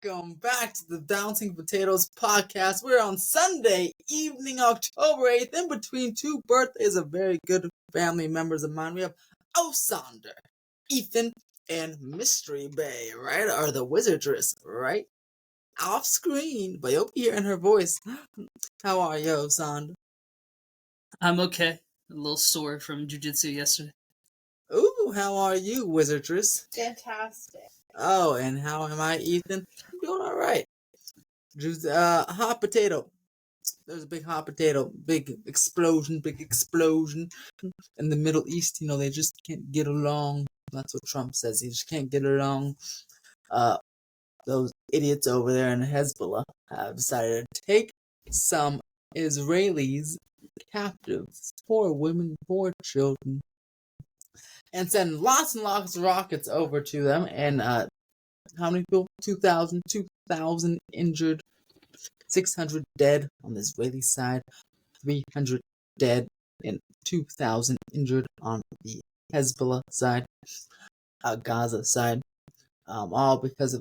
Welcome back to the Bouncing Potatoes podcast. We're on Sunday evening, October 8th, in between two birthdays of very good family members of mine. We have Osander, Ethan, and Mystery Bay, right? Or the Wizardress, right? Off screen, but you'll be hearing her voice. How are you, Osander? I'm okay. A little sore from jujitsu yesterday. Ooh, how are you, Wizardress? Fantastic. Oh, and how am I, Ethan? I'm doing all right. Hot potato. There's a big hot potato, big explosion in the Middle East. You know, they just can't get along. That's what Trump says. He just can't get along. Those idiots over there in Hezbollah have decided to take some Israelis captives, poor women, poor children, and send lots and lots of rockets over to them. And how many people? 2,000 injured, 600 dead on the Israeli side, 300 dead, and 2,000 injured on the Hezbollah side, Gaza side. All because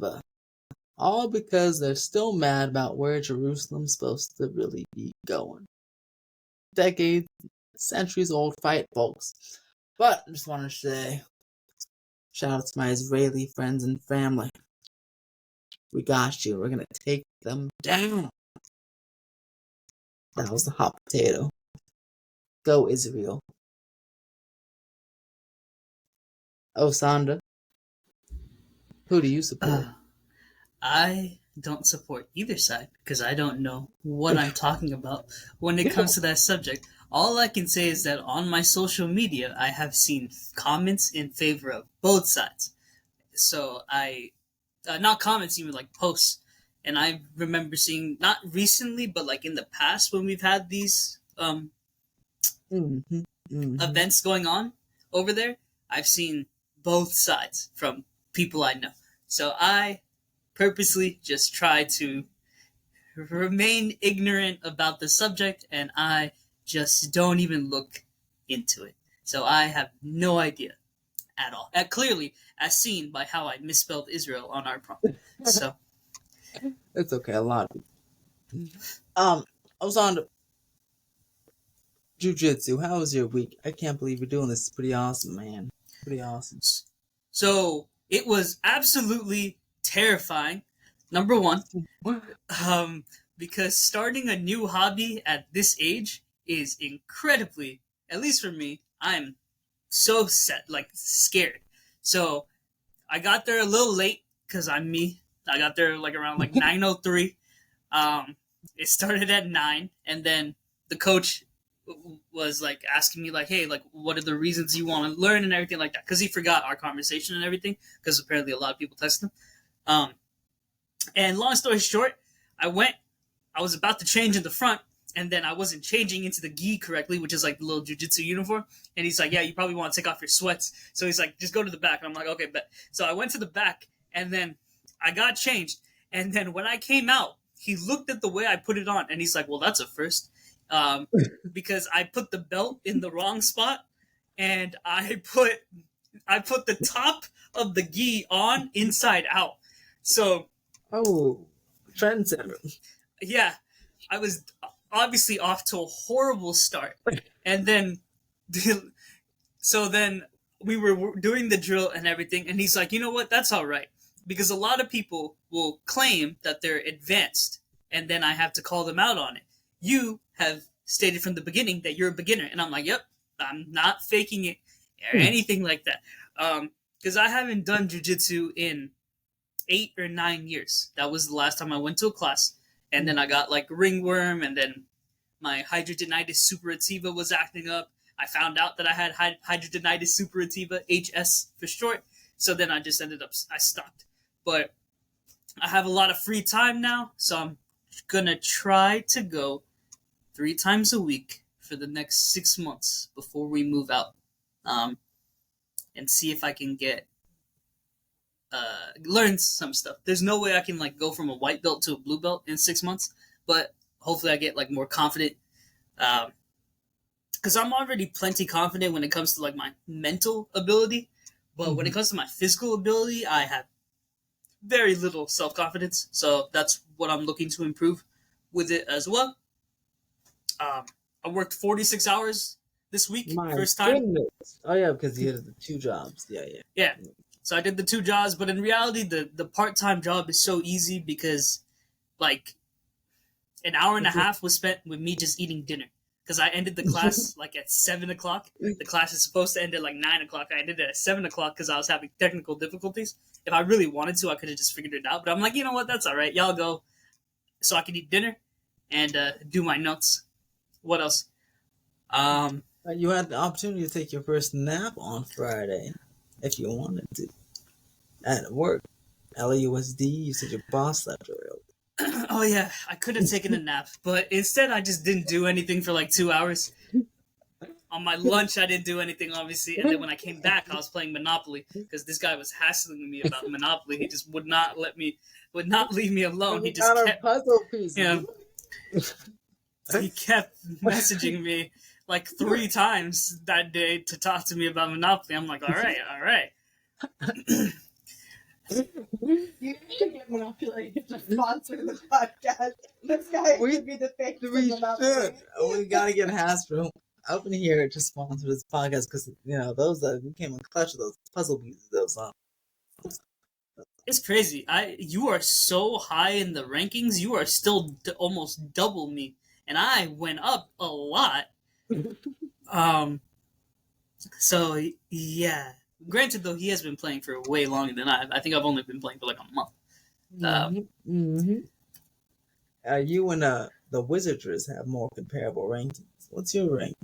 they're still mad about where Jerusalem's supposed to really be going. Decades, centuries old fight, folks. But I just want to say, shout out to my Israeli friends and family. We got you. We're gonna take them down. That was the hot potato. Go Israel. Osanda, who do you support? I don't support either side because I don't know what I'm talking about when it comes to that subject. All I can say is that on my social media, I have seen comments in favor of both sides. So not comments, even like posts. And I remember seeing, not recently, but like in the past when we've had these events going on over there, I've seen both sides from people I know. So I purposely just try to remain ignorant about the subject, and I just don't even look into it. So I have no idea at all. Clearly, as seen by how I misspelled Israel on our prompt. So it's okay, a lot of people. I was on Jiu-Jitsu. How was your week? I can't believe you're doing this. It's pretty awesome, man. Pretty awesome. So it was absolutely terrifying. Number one, because starting a new hobby at this age is incredibly, at least for me, I'm so scared. So I got there a little late because I'm me. I got there around 9:03. It started at 9, and then the coach was asking me hey, what are the reasons you want to learn and everything like that, because he forgot our conversation and everything, because apparently a lot of people texted him. And long story short, I was about to change in the front, and then I wasn't changing into the gi correctly, which is the little jiu-jitsu uniform. And he's like, yeah, you probably want to take off your sweats. So he's like, just go to the back. And I'm like, okay, bet. So I went to the back, and then I got changed. And then when I came out, he looked at the way I put it on, and he's like, well, that's a first. Because I put the belt in the wrong spot, and I put the top of the gi on inside out. So trendsetter. Yeah, I was obviously off to a horrible start. And then so then we were doing the drill and everything, and he's like, you know what, that's all right, because a lot of people will claim that they're advanced, and then I have to call them out on it. You have stated from the beginning that you're a beginner, and I'm like, yep, I'm not faking it or anything like that, because I haven't done jiu-jitsu in 8 or 9 years. That was the last time I went to a class, and then I got ringworm, and then my hidradenitis suppurativa was acting up. I found out that I had hidradenitis suppurativa, HS for short, so then I just I stopped. But I have a lot of free time now, so I'm gonna try to go 3 times a week for the next 6 months before we move out, and see if I can learn some stuff. There's no way I can go from a white belt to a blue belt in 6 months, but hopefully I get more confident, because I'm already plenty confident when it comes to my mental ability, but when it comes to my physical ability, I have very little self confidence. So that's what I'm looking to improve with it as well. I worked 46 hours this week, My first time. goodness. Oh yeah, because you had the 2 jobs. Yeah, yeah. Yeah. So I did the 2 jobs, but in reality, the part time job is so easy because like an hour and a half was spent with me just eating dinner. Because I ended the class like at 7 o'clock. The class is supposed to end at like 9 o'clock. I ended it at 7 o'clock because I was having technical difficulties. If I really wanted to, I could have just figured it out. But I'm like, you know what? That's all right. Y'all go, so I can eat dinner and do my notes. What else? Um, You had the opportunity to take your first nap on Friday, if you wanted to, at work. LAUSD, you said your boss left early. oh yeah, I could have taken a nap, but instead I just didn't do anything for like 2 hours. On my lunch, I didn't do anything, obviously, and then when I came back, I was playing Monopoly because this guy was hassling me about Monopoly. He just would not leave me alone. He just Got our kept, puzzle pieces. you know, he kept messaging me like 3 times that day to talk to me about Monopoly. I'm like, all right, all right. You should get Monopoly to sponsor the podcast. This guy should be the face of We Monopoly. should. We gotta get Hasbro up in here to sponsor this podcast because those that we came in clutch of those puzzle pieces. Those It's crazy. You are so high in the rankings. You are still almost double me, and I went up a lot. So yeah. Granted, though, he has been playing for way longer than I think I've only been playing for like a month. You and the Wizardress have more comparable rankings. What's your rank?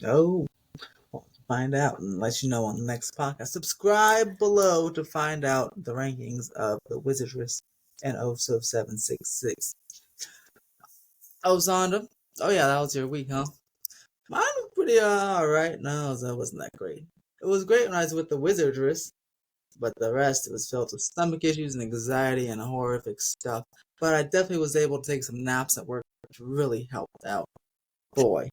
Oh, well, find out and let you know on the next podcast. Subscribe below to find out the rankings of the Wizardress and OSO 766. Oh, Zonda. Oh yeah, that was your week, huh? Mine was pretty alright. No, that wasn't that great. It was great when I was with the Wizardress, but the rest it was filled with stomach issues and anxiety and horrific stuff. But I definitely was able to take some naps at work, which really helped out. Boy,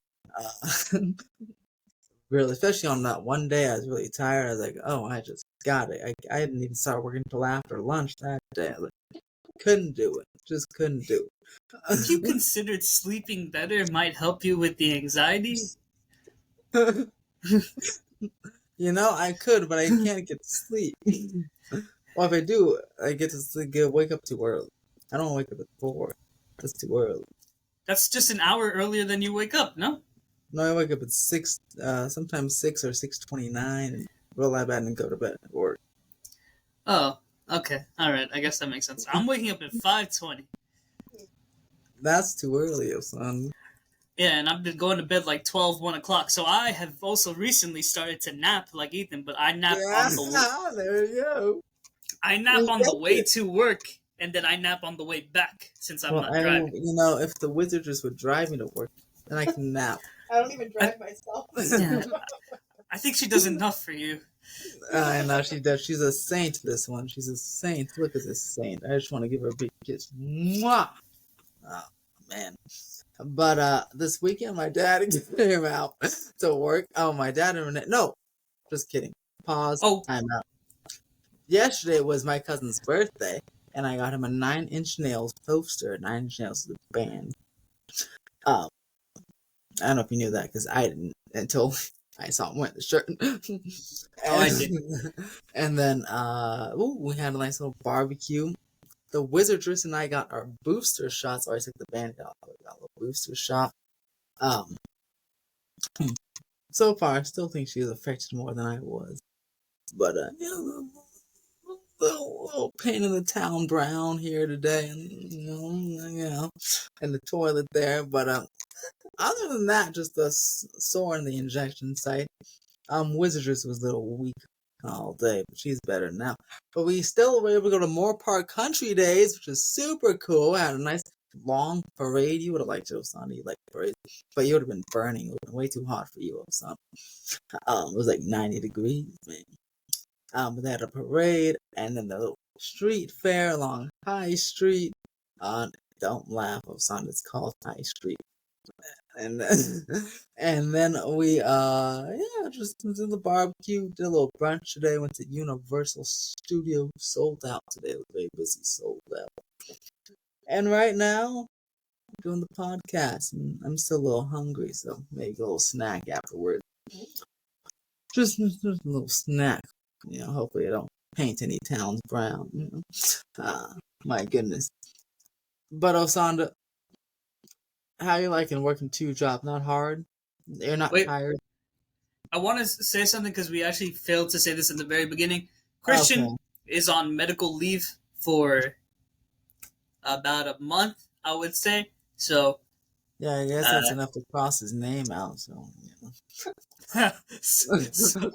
really, especially on that one day, I was really tired. I was like, "Oh, I just got it." I didn't even start working until after lunch that day. I couldn't do it. Just couldn't do If you considered sleeping better might help you with the anxiety, it. I could, but I can't get to sleep. Well, if I do, I get to wake up too early. I don't wake up at 4. That's too early. that's just an hour earlier than you wake up, no? No, I wake up at 6, sometimes 6 or 6:29, and roll out of bed and go to bed at work. Oh, okay. All right. I guess that makes sense. I'm waking up at 5:20. That's too early, son. Yeah, and I've been going to bed like 12, 1 o'clock. So I have also recently started to nap like Ethan, but I nap on the There you go. I nap on the way to work, and then I nap on the way back since I'm not driving. If the Wizardress would drive me to work, then I can nap. I don't even drive myself. Yeah. I think she does enough for you. I know she does. She's a saint, this one. She's a saint. Look at this saint. I just want to give her a big kiss. Mwah! Oh, man. But this weekend, my dad came out to work. Oh, my dad and Renee. No, just kidding. Pause. Oh. Time out. Yesterday was my cousin's birthday, and I got him a 9-inch Nails poster. 9-inch Nails is a band. I don't know if you knew that, because I didn't until I saw him wearing the shirt. I did. And then, we had a nice little barbecue. The Wizardress and I got our booster shots, or I took the band out. We got a little booster shot. So far, I still think she was affected more than I was. But, little pain in the town brown here today, and and the toilet there. But other than that, just the sore in the injection site. Wizardress was a little weak all day, but she's better now. But we still were able to go to Moore Park Country Days, which is super cool. I had a nice long parade. You would have liked it, Osana. You liked the parade, but you would have been burning. It would have been way too hot for you, Osana. It was like 90 degrees, man. But they had a parade, and then the little street fair along High Street. Don't laugh, Osana. It's called High Street. and then, and then we just went to the barbecue, did a little brunch today, went to Universal Studios, sold out today. It was very busy, sold out. And right now, I'm doing the podcast, and I'm still a little hungry, so maybe a little snack afterward. Just a little snack. Hopefully I don't paint any towns brown. My goodness. But Osanda, how you liking working two jobs? Not hard? You're not Wait, tired? I want to say something because we actually failed to say this in the very beginning. Christian Okay. is on medical leave for about a month, I would say. So, Yeah, I guess that's enough to cross his name out, so, so,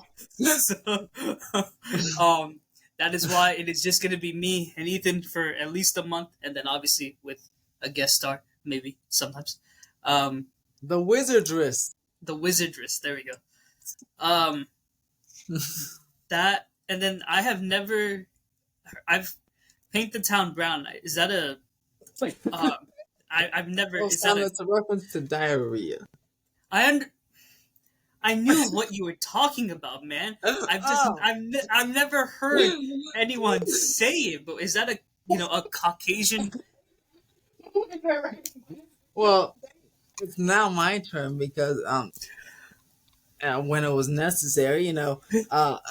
um, that is why it is just going to be me and Ethan for at least a month, and then obviously with a guest star, maybe sometimes. The Wizardress. The Wizardress. There we go. That, and then I've paint the town brown. Is that a? I've never. Is that It's a reference to diarrhea. I knew what you were talking about, man. I've never heard anyone say it, but is that a Caucasian? Well, it's now my turn because when it was necessary,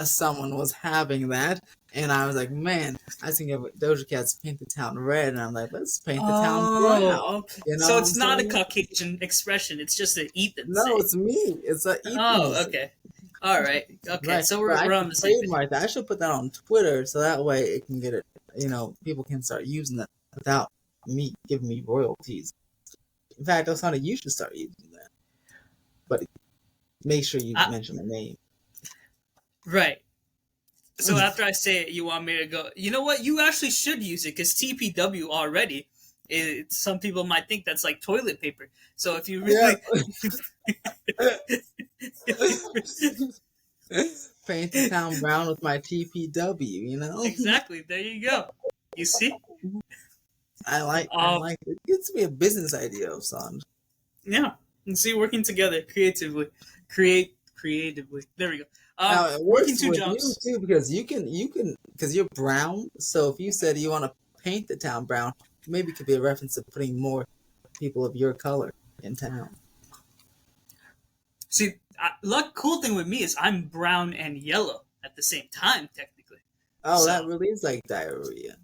someone was having that, and I was like, man, I think if Doja Cat's paint the town red, and I'm like, let's paint the town brown. Okay. So it's not a Caucasian expression; it's just an Ethan. No, it's me. It's a Ethan. Oh, okay. All right. Okay. Right. So we're on the same page. I should put that on Twitter so that way it can get it. People can start using that without me giving me royalties. In fact, Osana, you should start using that. But make sure you mention the name. Right. So after I say it, you want me to go, you know what? You actually should use it because TPW already, some people might think that's like toilet paper. So if you really... Paint the town brown with my TPW, Exactly. There you go. You see? I like it. It's be a business idea, Osana. Yeah. And see, working together creatively. Creatively. There we go. Now, it working works two with jobs. you too because you can because you're brown. So if you said you want to paint the town brown, maybe it could be a reference to putting more people of your color in town. See, cool thing with me is I'm brown and yellow at the same time, technically. Oh, that really is like diarrhea.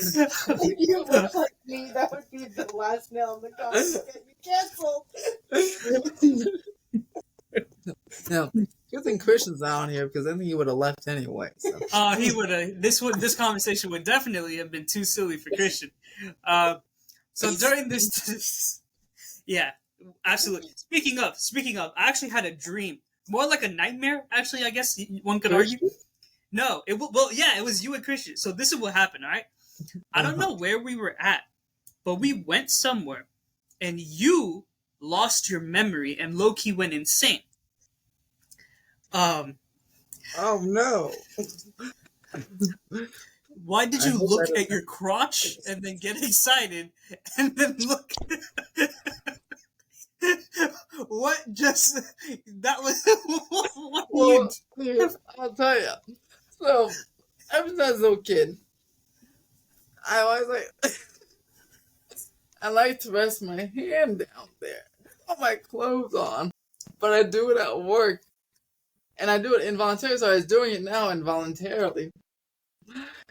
If you look like me, that would be the last nail in the coffin. Get me canceled. No, good thing Christian's not on here because I think he would have left anyway. So. He would have. This conversation would definitely have been too silly for Christian. So during this, yeah, absolutely. Speaking of, I actually had a dream, more like a nightmare. Actually, I guess one could argue. No, it was you and Christian. So this is what happened. All right, I don't know where we were at, but we went somewhere, and you lost your memory and low-key went insane. Oh no. Why did you look at your crotch and then get excited and then look? What just that was? What I'll tell you. So, ever since I was a little kid, I always I like to rest my hand down there, put my clothes on, but I do it at work, and I do it involuntarily. So I was doing it now involuntarily,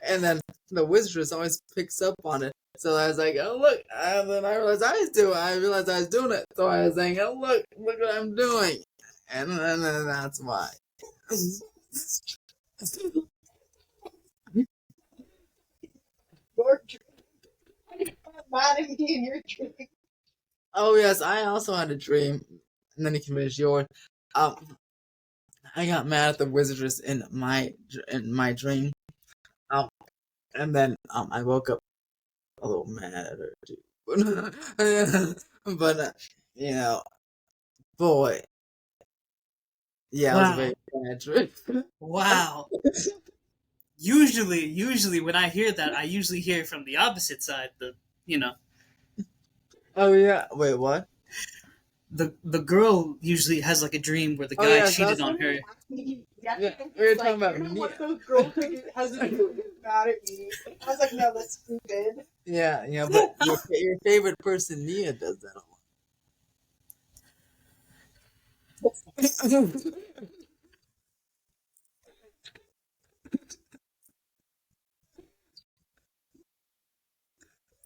and then the Wizardress always picks up on it. So I was like, "Oh look!" And then I realized I was doing. I realized I was doing it. So I was saying, "Oh look! Look what I'm doing!" And then that's why. Oh yes, I also had a dream, and then you can finish yours. I got mad at the Wizardress in my dream, and then I woke up a little mad at her too. But boy, yeah, it was a very bad dream. Wow. usually when I hear that, I usually hear from the opposite side. Oh yeah. Wait, what? The girl usually has like a dream where the Oh, guy yeah, cheated that's- on her. Yeah, we were talking about me. What those girls think it has to do with mad at me. I was like, no, that's stupid. Yeah, but your favorite person, Nia, does that a lot.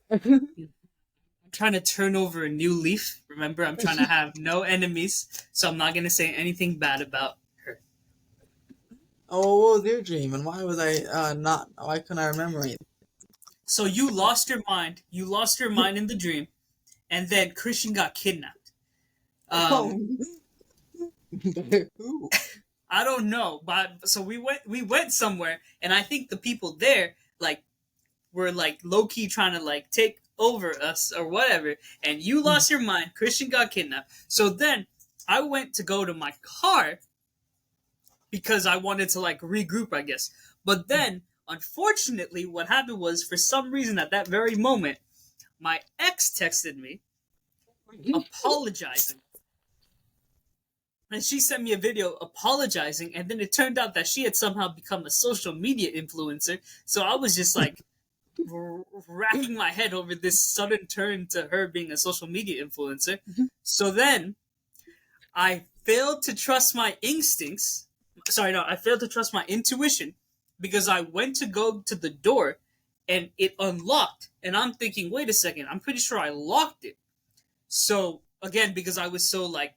I'm trying to turn over a new leaf. Remember, I'm trying to have no enemies, so I'm not gonna say anything bad about her. Oh, what was your dream, and why was I not? Why couldn't I remember it? So you lost your mind. You lost your mind in the dream, and then Christian got kidnapped. Who? I don't know, but so we went somewhere, and I think the people there like were like low key trying to like take over us or whatever. And you lost your mind. Christian got kidnapped. So then I went to go to my car because I wanted to like regroup, I guess. But then, unfortunately, what happened was for some reason at that very moment, my ex texted me apologizing. And she sent me a video apologizing, and then it turned out that she had somehow become a social media influencer. So I was just like racking my head over this sudden turn to her being a social media influencer. So then I failed to trust my instincts. Sorry, no, I failed to trust my intuition because I went to go to the door and it unlocked. And I'm thinking, wait a second, I'm pretty sure I locked it. So again, because I was so like,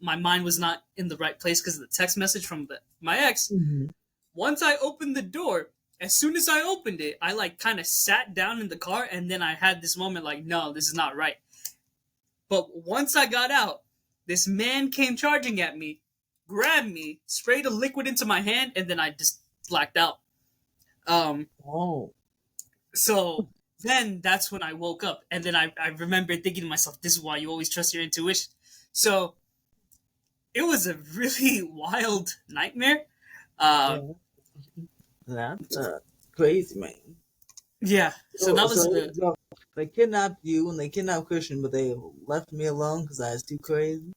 my mind was not in the right place because of the text message from my ex. Mm-hmm. Once I opened the door, as soon as I opened it, I like kind of sat down in the car, and then I had this moment like, no, this is not right. But once I got out, this man came charging at me, grabbed me, sprayed a liquid into my hand, and then I just blacked out. Oh. So then that's when I woke up, and then I remember thinking to myself, this is why you always trust your intuition. So it was a really wild nightmare. That's crazy, man. Yeah. So that was so they kidnapped you and they kidnapped Christian, but they left me alone because I was too crazy.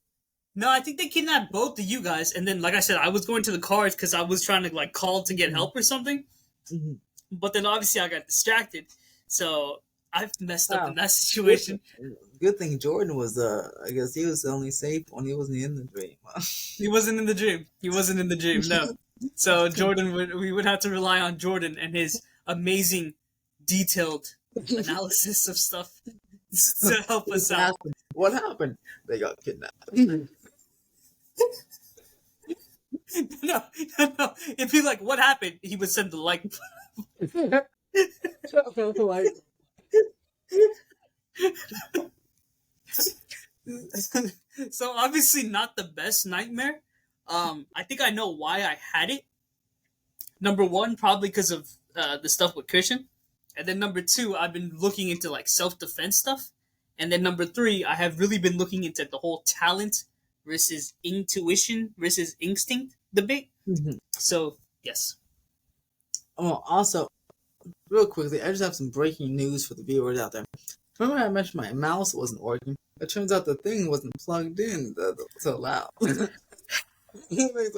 No, I think they kidnapped both of you guys, and then, like I said, I was going to the cars because I was trying to like call to get help or something. Mm-hmm. But then obviously I got distracted, so I messed up in that situation. Good thing Jordan was I guess he was the only safe one. He wasn't in the dream. He wasn't in the dream. He wasn't in the dream. No. So we would have to rely on Jordan and his amazing, detailed analysis of stuff to help us out. What happened? They got kidnapped. No. If he like, what happened? He would send the like. So obviously not the best nightmare. I think I know why I had it. Number one, probably because of the stuff with Christian, and then number two, I've been looking into like self-defense stuff, and then number three, I have really been looking into the whole talent versus intuition versus instinct debate. Mm-hmm. So yes. Oh, also, real quickly, I just have some breaking news for the viewers out there. Remember I mentioned my mouse wasn't working? It turns out the thing wasn't plugged in so loud. So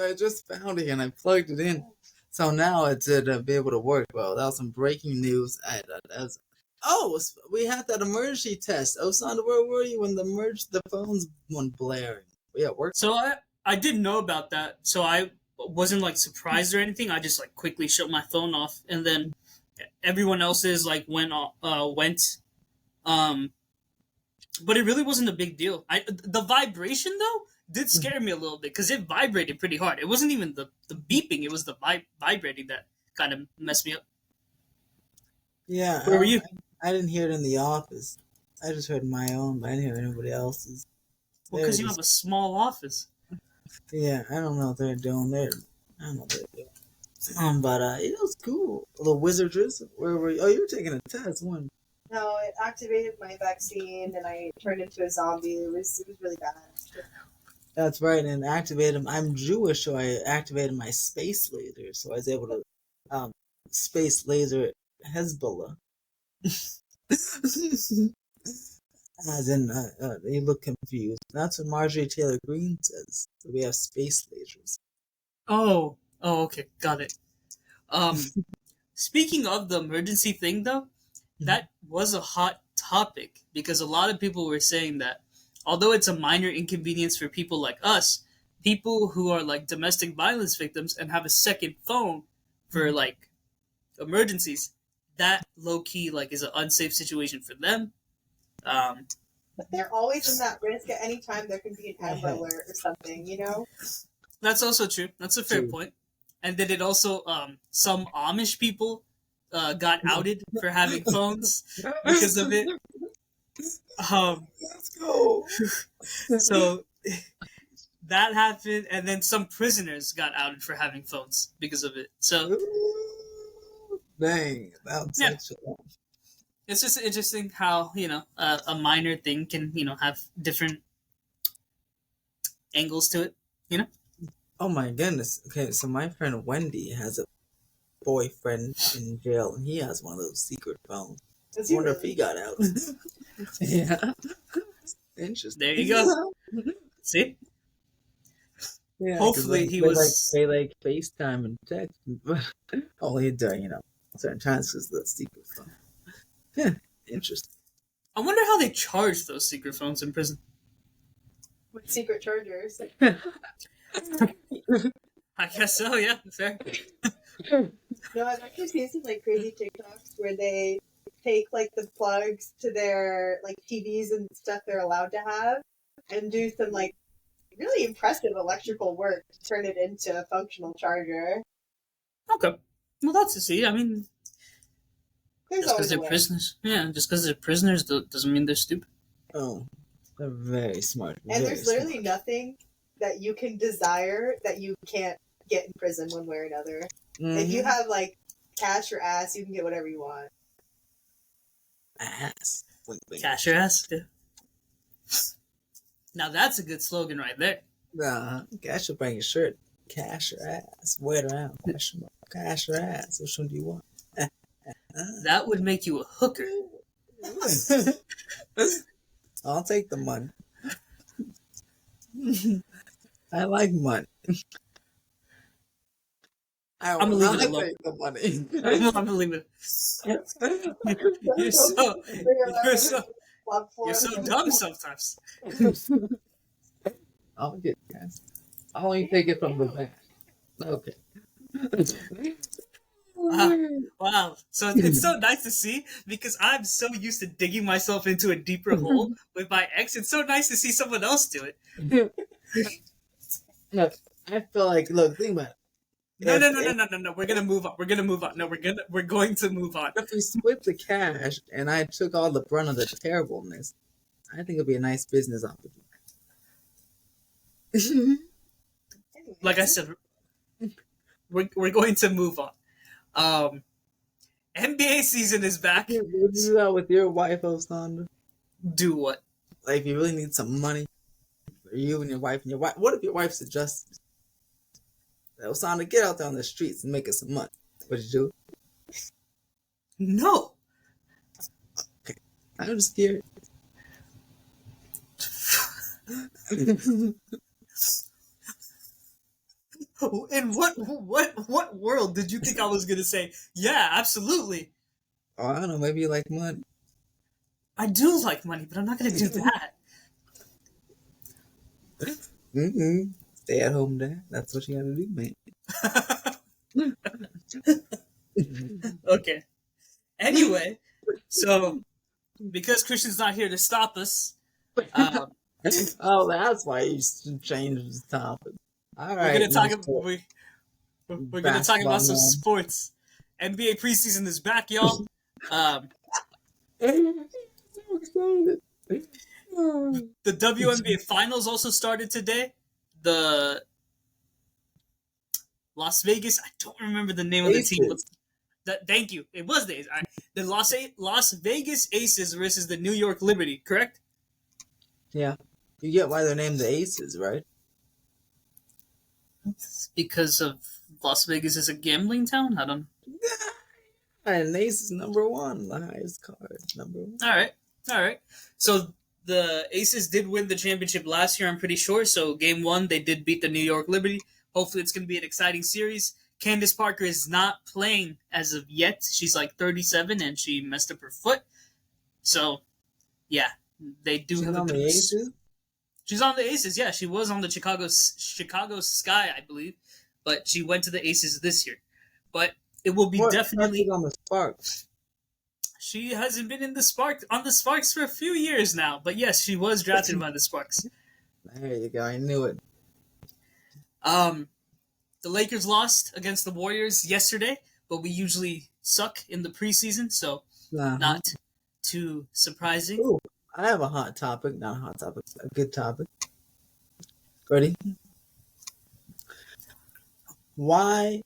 I just found it and I plugged it in. So now it should be able to work well. That was some breaking news. We had that emergency test. Oh, Sandra, where were you when the phones went blaring? Yeah, it worked. So I didn't know about that. So I wasn't like surprised or anything. I just like quickly shut my phone off, and then everyone else's like went. But it really wasn't a big deal. The vibration though did scare me a little bit because it vibrated pretty hard. It wasn't even the beeping; it was the vibrating that kind of messed me up. Yeah. Where were you? I didn't hear it in the office. I just heard my own, but I didn't hear anybody else's. Well, because you have a small office. Yeah, I don't know what they're doing there. I don't know what they're doing. But it was cool. The Wizardress. Where were you? Oh, you were taking a test, one. No, it activated my vaccine and I turned into a zombie. It was really bad. That's right, and activated. I'm Jewish, so I activated my space laser, so I was able to Space laser Hezbollah. As in, they look confused. That's what Marjorie Taylor Greene says. We have space lasers. Oh, okay, got it. Speaking of the emergency thing, though, that was a hot topic because a lot of people were saying that although it's a minor inconvenience for people like us, people who are like domestic violence victims and have a second phone for like emergencies, that low key like is an unsafe situation for them. But they're always in that risk at any time. There can be an Amber Alert or something, you know? That's also true. That's a fair point. And then it also, some Amish people got outed for having phones because of it. Let's go. So that happened, and then some prisoners got outed for having phones because of it. So dang, that's it's just interesting how a minor thing can have different angles to it. Oh my goodness. Okay, so my friend Wendy has a boyfriend in jail, and he has one of those secret phones. I wonder if he got out. Yeah. Interesting. There you go. See? Yeah, hopefully he was. They like FaceTime and text, but only during certain times because the secret phone. Yeah, interesting. I wonder how they charge those secret phones in prison. With secret chargers. I guess so. Yeah, fair. No, I've actually seen some like crazy TikToks where they take like the plugs to their like TVs and stuff they're allowed to have, and do some like really impressive electrical work to turn it into a functional charger. Okay, well that's to see. I mean, There's just because always a they're way. prisoners, just because they're prisoners doesn't mean they're stupid. Oh, they're very smart. And there's literally nothing that you can desire that you can't get in prison one way or another. Mm-hmm. If you have like cash or ass, you can get whatever you want. Ass. Cash your ass. Yeah. Now that's a good slogan right there. Cash should bring your shirt. Cash your ass. Wear it around. Cash your ass. Which one do you want? That would make you a hooker. I'll take the money. I like money. I'm gonna leave it alone. Take the money. I'm gonna leave it. You're so dumb sometimes. I'll get cash. I'll only take it from the back. Okay. Wow. So it's so nice to see because I'm so used to digging myself into a deeper hole with my ex. It's so nice to see someone else do it. Look, I feel like think about it. No. We're gonna move on. No, we're going to move on. If we split the cash and I took all the brunt of the terribleness, I think it'd be a nice business opportunity. Like I said, we're going to move on. NBA season is back. Would you do that with your wife, Osanda? Do what? Like, if you really need some money for you and your wife, what if your wife's a justice? Osanda, get out there on the streets and make us some money. Would you do? No. Okay, I'm just scared. In what world did you think I was gonna say? Yeah, absolutely. Oh, I don't know. Maybe you like money. I do like money, but I'm not gonna do that. Stay at home, Dad. That's what you gotta do, man. Okay. Anyway, so because Christian's not here to stop us, oh, that's why you changed the topic. All right, we're gonna talk about some sports. NBA preseason is back, y'all. The WNBA finals also started today. The Las Vegas, I don't remember the name of the team. Thank you. It was the Aces. Right. The Las Vegas Aces versus the New York Liberty, correct? Yeah. You get why they're named the Aces, right? Because of Las Vegas is a gambling town? I don't know. And Ace is number one. The highest card, number one. All right. So the Aces did win the championship last year, I'm pretty sure. So game one, they did beat the New York Liberty. Hopefully, it's going to be an exciting series. Candace Parker is not playing as of yet. She's like 37 and she messed up her foot. So, yeah, they do She's have on a the Aces. She's on the Aces. Yeah, she was on the Chicago Sky, I believe, but she went to the Aces this year. But it will be What definitely. on the Sparks? She hasn't been in the Sparks for a few years now, but yes, she was drafted by the Sparks. There you go. I knew it. The Lakers lost against the Warriors yesterday, but we usually suck in the preseason, so not too surprising. Ooh, I have a hot topic. Not a hot topic. A good topic. Ready? Why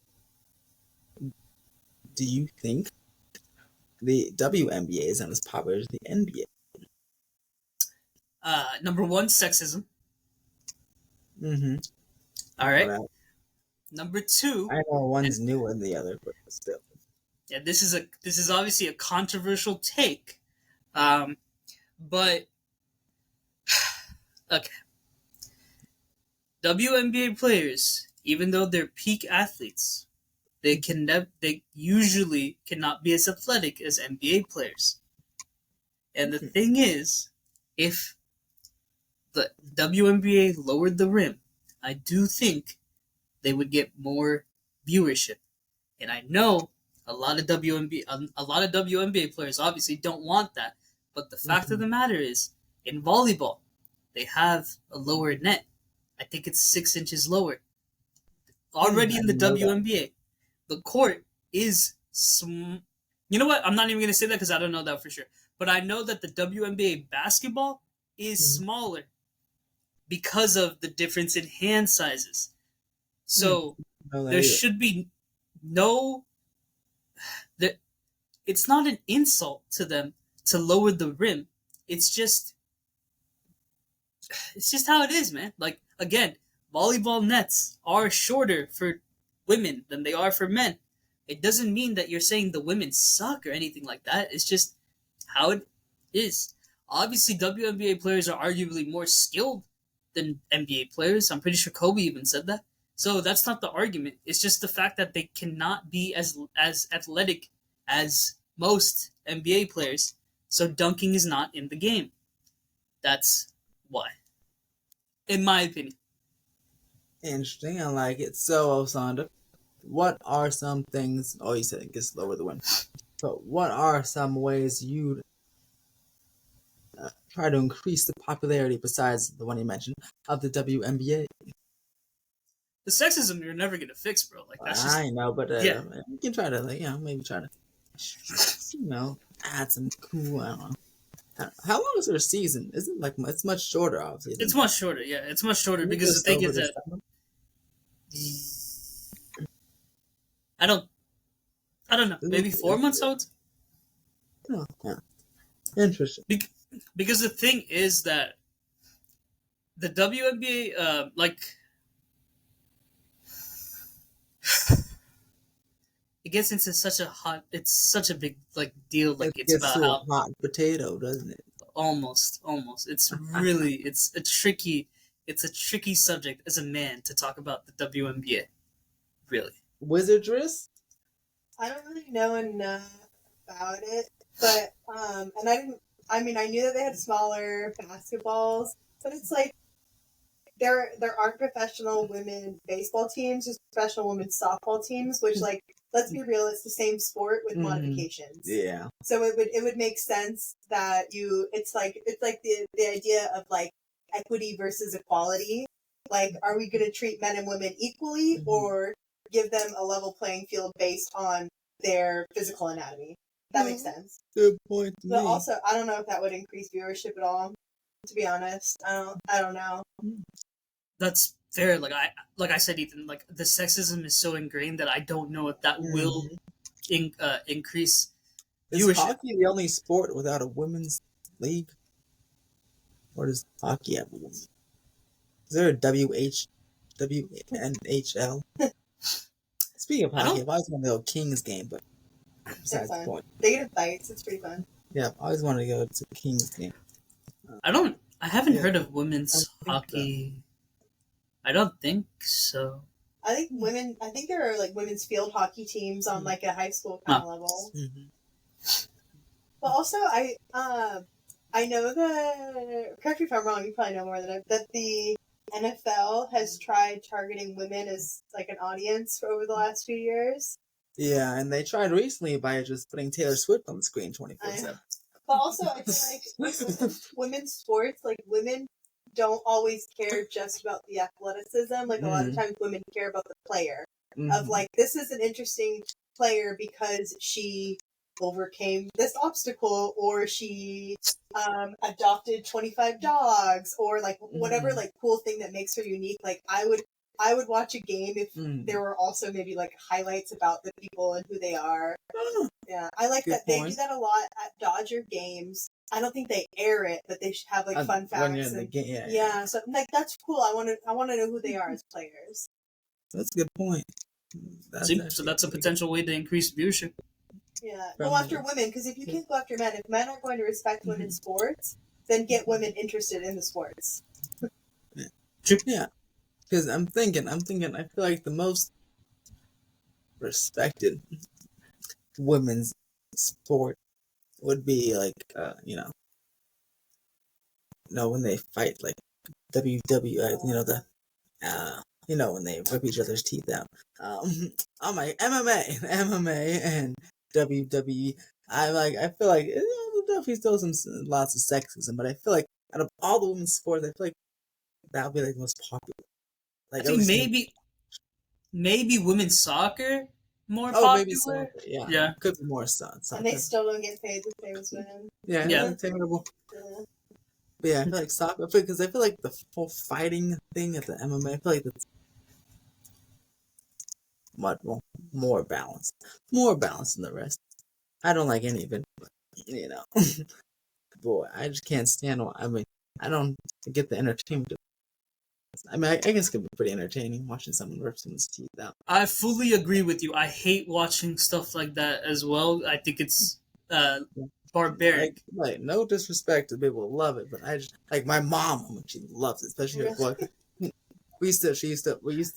do you think the WNBA is not as popular as the NBA? Number one, sexism. Mm-hmm. All right. Well, Number two, I know one's newer than the other, but still. yeah, this is obviously a controversial take, but okay. WNBA players, even though they're peak athletes, they usually cannot be as athletic as NBA players. And the thing is, if the WNBA lowered the rim, I do think they would get more viewership. And I know a lot of WNBA players obviously don't want that. But the fact of the matter is, in volleyball, they have a lower net. I think it's 6 inches lower. Already in the WNBA, the court is you know what? I'm not even going to say that because I don't know that for sure. But I know that the WNBA basketball is smaller because of the difference in hand sizes. So there should be no. It's not an insult to them to lower the rim. It's just how it is, man. Like, again, volleyball nets are shorter for women than they are for men. It doesn't mean that you're saying the women suck or anything like that. It's just how it is. Obviously, WNBA players are arguably more skilled than NBA players. I'm pretty sure Kobe even said that. So that's not the argument. It's just the fact that they cannot be as athletic as most NBA players. So dunking is not in the game. That's why. In my opinion. Interesting. I like it. So, Osanda, what are some things? Oh, you said it gets lower the win. But what are some ways you'd try to increase the popularity besides the one you mentioned of the WNBA? The sexism you're never gonna fix, bro. Like that's just. I know, but yeah. you can try to, maybe try to, add some cool. I don't know. How long is their season? Isn't it's much shorter, obviously. It's much shorter, yeah. It's much shorter because the thing is that I don't know. Maybe 4 months out. Oh, yeah. Interesting. Because the thing is that the WNBA, it gets into such a big deal. Like it's about how hot potato, doesn't it? Almost. It's really it's a tricky subject as a man to talk about the WNBA. Really. Wizardress? I don't really know enough about it, but and I knew that they had smaller basketballs, but it's like there aren't professional women baseball teams, just professional women's softball teams, which, like, let's be real, it's the same sport with modifications. Yeah. So it would make sense that it's like the idea of like equity versus equality. Like, are we going to treat men and women equally, or give them a level playing field based on their physical anatomy? That makes sense. Good point. But also, I don't know if that would increase viewership at all. To be honest, I don't know. That's fair. Like I said, Ethan. Like, the sexism is so ingrained that I don't know if that will increase viewership. Is hockey the only sport without a women's league? Or does hockey have a woman? Is there a WNHL? Speaking of I hockey, don't. I've always wanted to go Kings game, but They're besides the fun. point. They get in fights. It's pretty fun. Yeah, I always wanted to go to the Kings game. I don't. I haven't Yeah, heard of I women's don't think so. hockey. I don't think so. I think women. I think there are like women's field hockey teams on like a high school kind of level. Mm-hmm. But also, I know the. Correct me if I'm wrong. You probably know more than I. That the NFL has tried targeting women as like an audience for over the last few years. Yeah, and they tried recently by just putting Taylor Swift on the screen I 24/7. But also, I feel like women's sports, like women don't always care just about the athleticism. Like a lot of times, women care about the player. Of like, this is an interesting player because she overcame this obstacle, or she adopted 25 dogs, or like whatever like cool thing that makes her unique. Like I would watch a game if there were also maybe like highlights about the people and who they are. Yeah, I like Good that. They point. do that a lot at Dodger games. I don't think they air it, but they should have like fun facts. When you're in the and, game, yeah, so like that's cool. I want to know who they are as players. That's a good point. See, so that's a potential way to increase viewership. Yeah, From go after the- women, because if you can't go after men, if men aren't going to respect women's sports, then get women interested in the sports. Yeah, because I'm thinking. I feel like the most respected women's sport would be like, when they fight like WWE, when they rip each other's teeth out. I'm like MMA and WWE. I feel like definitely still lots of sexism, but I feel like out of all the women's sports, I feel like that would be like the most popular. Like I think maybe women's soccer more popular. maybe soccer. Yeah, Yeah. could be more soccer. And they still don't get paid the same as women. Yeah, Yeah. terrible. Yeah. But yeah, I feel like soccer, because I feel like the whole fighting thing at the MMA, I feel like that's much more balanced. More balanced than the rest. I don't like any of it, but, boy, I just can't stand it. I mean, I don't get the entertainment. I mean, I guess it could be pretty entertaining watching someone rip someone's teeth out. I fully agree with you. I hate watching stuff like that as well. I think it's barbaric. Like, no disrespect to people who love it, but I just, like, my mom, she loves it, especially her boy. We used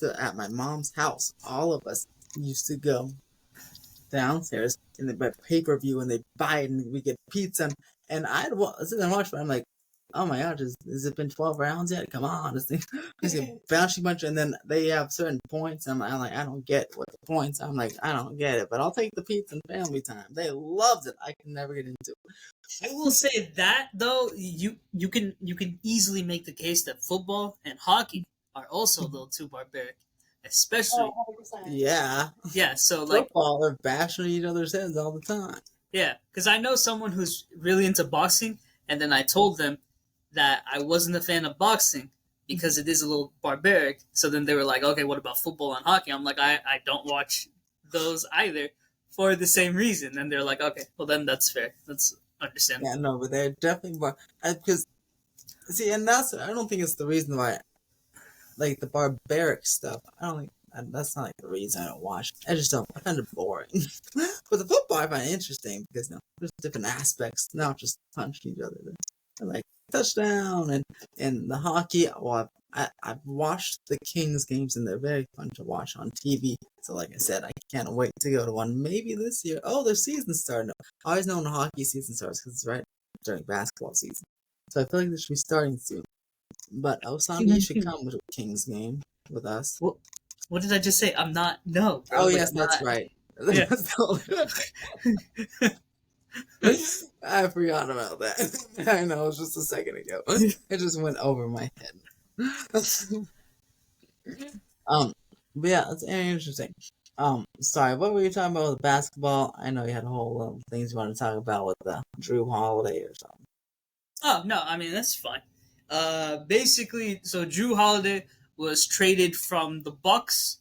to, at my mom's house, all of us used to go downstairs and they buy pay-per-view and they buy it and we get pizza and I'd sit there and watch, but I'm like, oh my god, has it been 12 rounds yet? Come on, this thing is bouncing bunch, and then they have certain points. And I'm like, I don't get what the points. I'm like, I don't get it, but I'll take the pizza and family time. They loved it. I can never get into it. I will say that though, you can easily make the case that football and hockey are also a little too barbaric, especially. Oh, 100%. Yeah. Yeah, so like Football, they're bashing each other's heads all the time. yeah, because I know someone who's really into boxing, and then I told them that I wasn't a fan of boxing because it is a little barbaric. So then they were like, okay, what about football and hockey? I'm like, I don't watch those either for the same reason. And they're like, okay, well then that's fair. That's understandable. Yeah, no, but they're definitely because see, and I don't think it's the reason why, like the barbaric stuff. I don't think that's not like the reason I don't watch. I just don't. I find it boring. But the football I find interesting because there's different aspects, not just punching each other. And like touchdown and the hockey. Well, I've watched the Kings games and they're very fun to watch on TV. So like I said, I can't wait to go to one. Maybe this year. Oh, their season's starting. I always know when the hockey season starts because it's right during basketball season. So I feel like this should be starting soon. But Osama, you should come to a Kings game with us. What did I just say? I'm not. No. Bro, Oh yes, that's right. Yeah. I forgot about that. I know, it was just a second ago. It just went over my head. But yeah, it's interesting. Sorry, what were you talking about with basketball? I know you had a whole things you want to talk about with the Drew Holiday or something. Oh no, I mean that's fine. Basically, so Drew Holiday was traded from the Bucks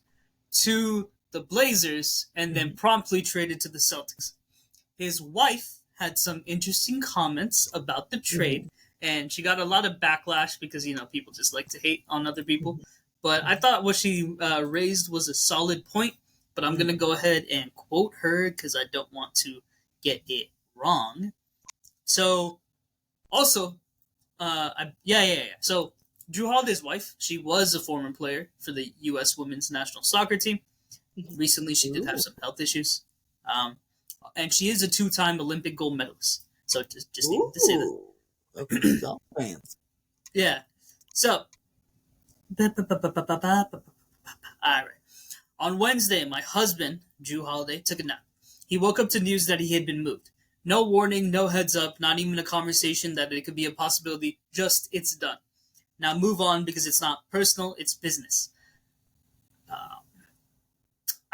to the Blazers and then promptly traded to the Celtics. His wife had some interesting comments about the trade, and she got a lot of backlash because people just like to hate on other people. But I thought what she raised was a solid point, but I'm gonna go ahead and quote her because I don't want to get it wrong. So, also, yeah. So, Drew Holiday's wife, she was a former player for the U.S. Women's National Soccer Team. Recently, she did have some health issues, um, and she is a two-time Olympic gold medalist. So, just needed to say that. Ooh. Okay, golf fans. Yeah. So, all right. On Wednesday, my husband, Drew Holiday, took a nap. He woke up to news that he had been moved. No warning, no heads up, not even a conversation that it could be a possibility. Just, it's done. Now move on because it's not personal, it's business.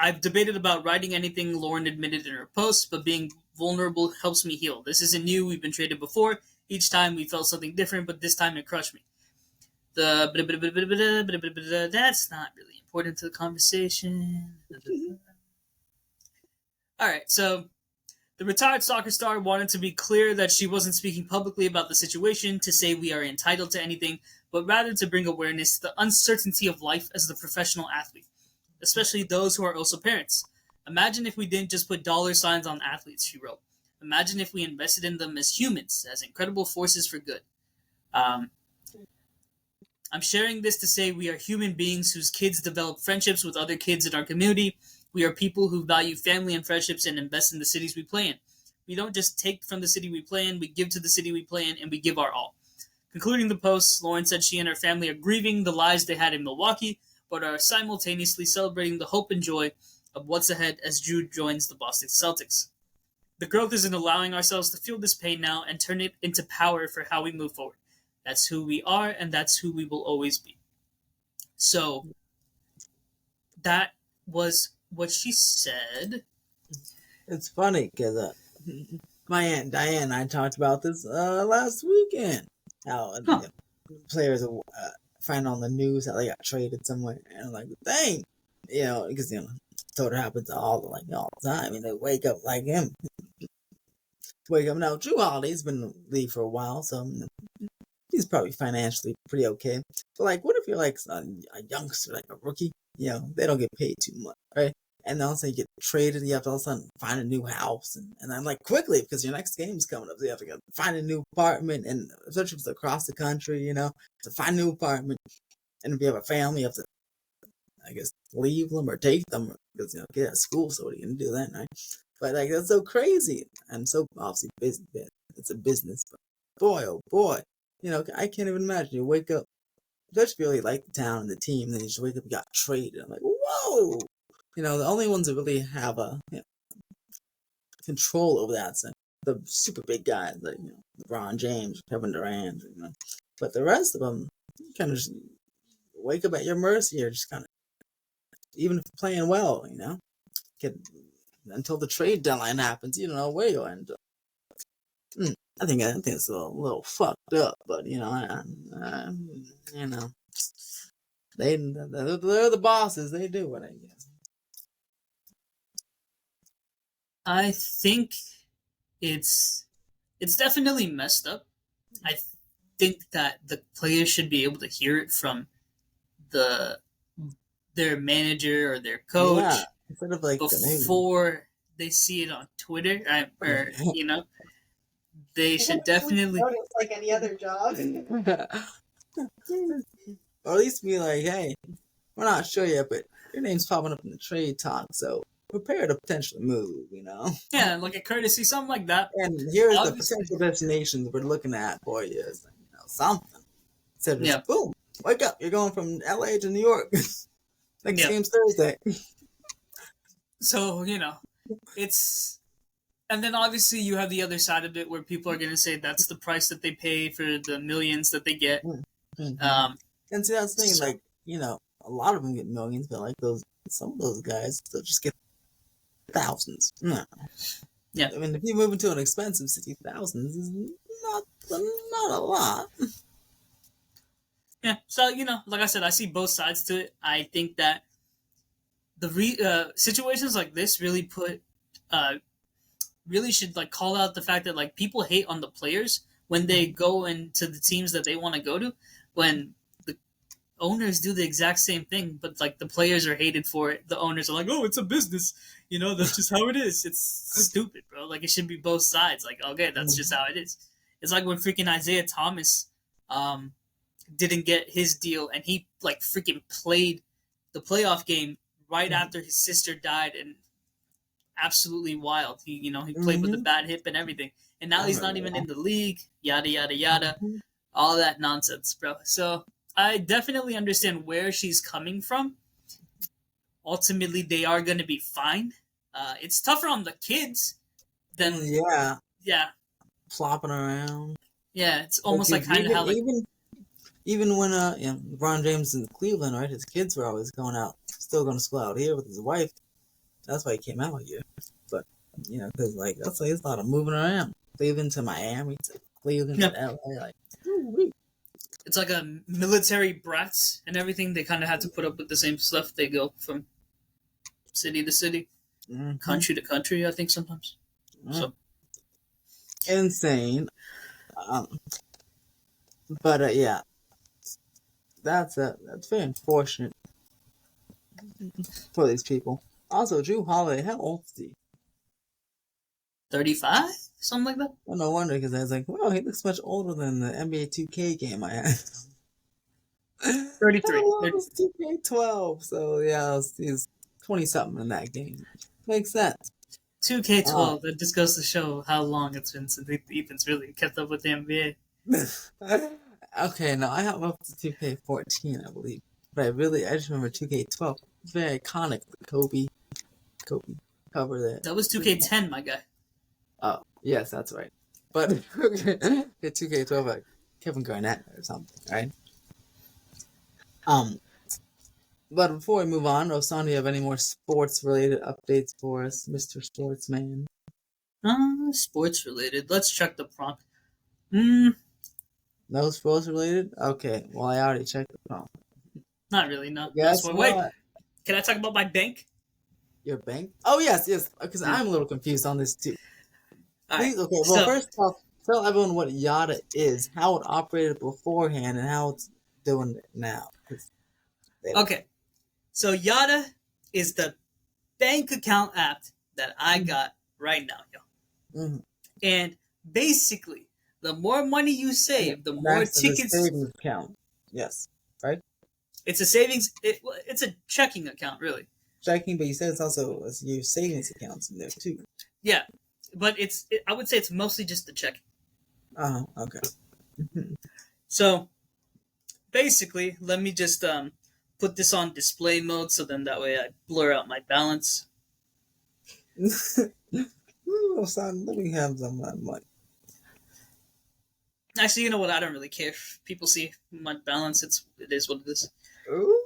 I've debated about writing anything Lauren admitted in her post, but being vulnerable helps me heal. This isn't new, we've been traded before. Each time we felt something different, but this time it crushed me. That's not really important to the conversation. Alright, so the retired soccer star wanted to be clear that she wasn't speaking publicly about the situation to say we are entitled to anything, but rather to bring awareness to the uncertainty of life as the professional athlete, especially those who are also parents. Imagine if we didn't just put dollar signs on athletes, she wrote. Imagine if we invested in them as humans, as incredible forces for good. I'm sharing this to say we are human beings whose kids develop friendships with other kids in our community. We are people who value family and friendships and invest in the cities we play in. We don't just take from the city we play in, we give to the city we play in, and we give our all. Concluding the post, Lauren said she and her family are grieving the lives they had in Milwaukee, but are simultaneously celebrating the hope and joy of what's ahead as Drew joins the Boston Celtics. The growth is in allowing ourselves to feel this pain now and turn it into power for how we move forward. That's who we are, and that's who we will always be. So, that was what she said. It's funny because my aunt Diane and I talked about this last weekend. How players find on the news how they got traded somewhere, and I'm like, dang, because so it happens all the time, and they wake up like him. Wake up now. Drew Holiday's been in the league for a while, so he's probably financially pretty okay. But what if you're like a youngster, like a rookie? They don't get paid too much, right? And then all of a sudden you get traded, and you have to all of a sudden find a new house, and I'm quickly because your next game's coming up, so you have to find a new apartment, and especially if it's across the country, to find a new apartment. And if you have a family, you have to, I guess, leave them or take them because get out of school. So what are you gonna do then, right? But that's so crazy, and so obviously business. It's a business, but boy, oh boy, I can't even imagine. You wake up, especially if you really like the town and the team, and then you just wake up and got traded. I'm like, whoa. The only ones that really have a control over that, so the super big guys like LeBron James, Kevin Durant, but the rest of them kind of just wake up at your mercy, or just kind of, even if playing well, get until the trade deadline happens, you don't know where you'll end up. I think it's a little fucked up, but they're the bosses. They do it, I guess. I think it's definitely messed up. I think that the players should be able to hear it from their manager or their coach instead of before they see it on Twitter, or they should definitely. It's like any other job. Or at least be like, hey, we're not sure yet, but your name's popping up in the trade talk, so prepare to potentially move, Yeah, like a courtesy, something like that. And here's the potential destinations we're looking at for you. Something. Instead of boom, wake up, you're going from LA to New York. Next game's Thursday. So, it's... And then obviously you have the other side of it where people are going to say that's the price that they pay for the millions that they get. Mm-hmm. And see, that's the thing, a lot of them get millions, but some of those guys, they'll just get thousands. No. Yeah. I mean, if you move into an expensive city, thousands is not a lot. Yeah, so, like I said, I see both sides to it. I think that the situations like this really really should call out the fact that people hate on the players when they go into the teams that they want to go to, when owners do the exact same thing, but like the players are hated for it. The owners are like, "Oh, it's a business, that's just how it is." It's stupid, bro. Like it should be both sides. Like, okay, that's just how it is. It's like when freaking Isaiah Thomas, didn't get his deal, and he like freaking played the playoff game right after his sister died, and absolutely wild. He played with a bad hip and everything, and now he's not even in the league. Yada yada yada, all that nonsense, bro. So I definitely understand where she's coming from. Ultimately, they are going to be fine. It's tougher on the kids than yeah, flopping around. Yeah, it's almost like kind of how like even when LeBron James in Cleveland, right? His kids were always going out, still going to school out here with his wife. That's why he came out here. But because that's like it's a lot of moving around. Cleveland to Miami to Cleveland to LA, like. Ooh-wee. It's like a military brats and everything. They kind of have to put up with the same stuff. They go from city to city, country to country. I think sometimes. So insane. But yeah, that's very unfortunate for these people. Also, Drew Holiday, how old is he? 35, something like that. Well, no wonder, because I was like, well, he looks much older than the NBA 2K game I had. 33. It was 2K12, so yeah, he's 20-something in that game. Makes sense. 2K12, that just goes to show how long it's been since Ethan's really kept up with the NBA. Okay, now I have up to 2K14, I believe. But I just remember 2K12. Very iconic. The Kobe cover there. That was 2K10, my guy. Oh, yes, that's right. But 2K12, like Kevin Garnett or something, right? But before we move on, Rosan, do you have any more sports-related updates for us, Mr. Sportsman? Sports related. Let's check the prompt. No sports-related? Okay, well, I already checked the prompt. Not really, no. Guess what? Wait, can I talk about my bank? Your bank? Oh, yes, because I'm a little confused on this, too. Right, okay, well, first off, tell everyone what Yada is, how it operated beforehand, and how it's doing it now. Okay, so Yada is the bank account app that I got right now, yo. Mm-hmm. And basically, the more money you save, the more tickets. A savings account. Yes, right? It's a savings. It's a checking account, really. Checking, but you said it's also your savings accounts in there, too. Yeah, but I would say it's mostly just the checking. Okay. So, basically, let me just put this on display mode, so then that way I blur out my balance. Ooh, son, let me have some of that money. Actually, you know what? I don't really care if people see my balance. It is what it is. Ooh,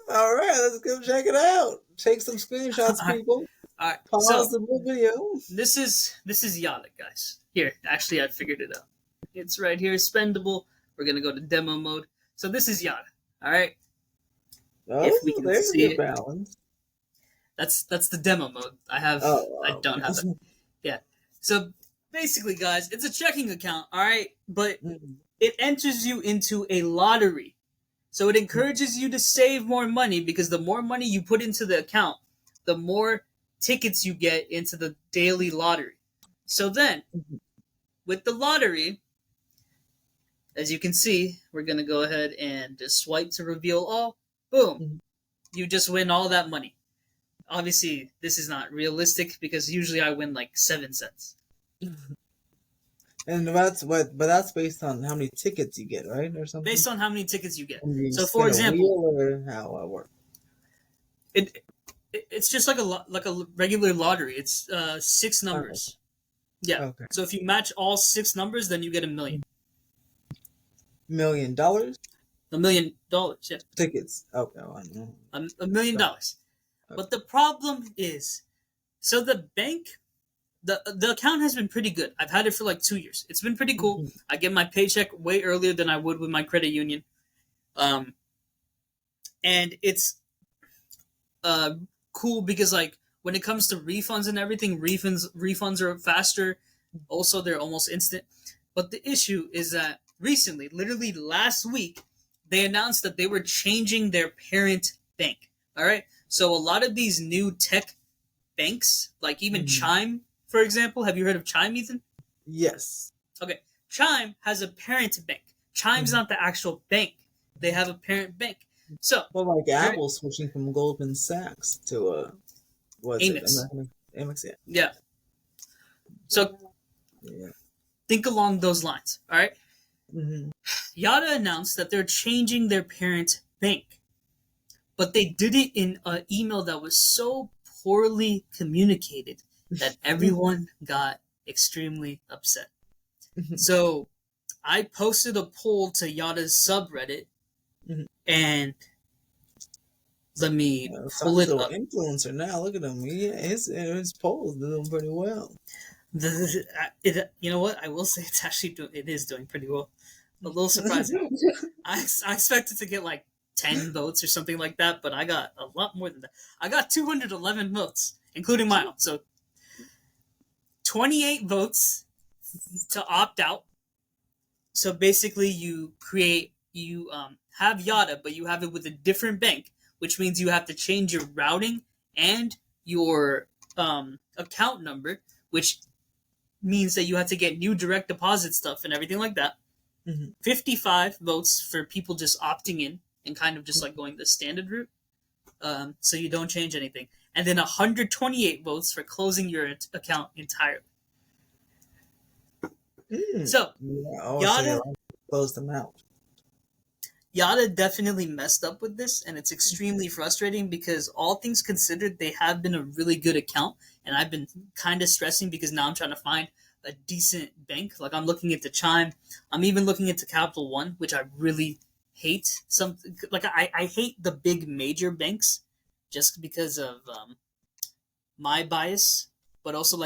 all right, let's go check it out. Take some screenshots, people. All right. Pause the video. This is Yada, guys. Here, actually, I figured it out. It's right here, spendable. We're gonna go to demo mode. So this is Yada. All right. Oh, if we can there's see your it. balance. That's the demo mode. I don't have it. Yeah. So basically, guys, it's a checking account. All right, but it enters you into a lottery. So it encourages you to save more money, because the more money you put into the account, the more tickets you get into the daily lottery. So then, with the lottery, as you can see, we're going to go ahead and just swipe to reveal all. Boom. You just win all that money. Obviously, this is not realistic, because usually I win like 7 cents. And that's based on how many tickets you get, right, or something. Based on how many tickets you get. You so, for example, or how it works. It's just like a regular lottery. It's 6 numbers. Yeah. Okay. So if you match all 6 numbers, then you get $1 million. $1 million? $1 million, yeah. Tickets. Okay. Well, $1 million. Okay. But the problem is, so the bank, the account has been pretty good. I've had it for like 2 years. It's been pretty cool. I get my paycheck way earlier than I would with my credit union. And it's cool because, like, when it comes to refunds and everything, refunds are faster. Also, they're almost instant. But the issue is that recently, literally last week, they announced that they were changing their parent bank. All right. So a lot of these new tech banks, like even Chime, for example, have you heard of Chime, Ethan? Yes. Okay. Chime has a parent bank. Chime's not the actual bank. They have a parent bank. So, well, like Apple switching from Goldman Sachs to what's Amex. Amex, yeah. Yeah. So, think along those lines. All right. Yada announced that they're changing their parent bank, but they did it in an email that was so poorly communicated that everyone got extremely upset. So I posted a poll to Yada's subreddit, and let me pull it up. Influencer now. Look at him. His polls doing pretty well. You know what? I will say it is doing pretty well. A little surprising. I expected to get like 10 votes or something like that, but I got a lot more than that. I got 211 votes, including my own. So 28 votes to opt out. So basically, you have Yada, but you have it with a different bank, which means you have to change your routing and your account number, which means that you have to get new direct deposit stuff and everything like that. 55 votes for people just opting in and kind of just like going the standard route, so you don't change anything, and then 128 votes for closing your account entirely. So Yada closed them out. Yada definitely messed up with this, and it's extremely frustrating because all things considered, they have been a really good account, and I've been kind of stressing because now I'm trying to find a decent bank. Like I'm looking into Chime, I'm even looking into Capital One, which I really hate. I hate the big major banks just because of my bias, but also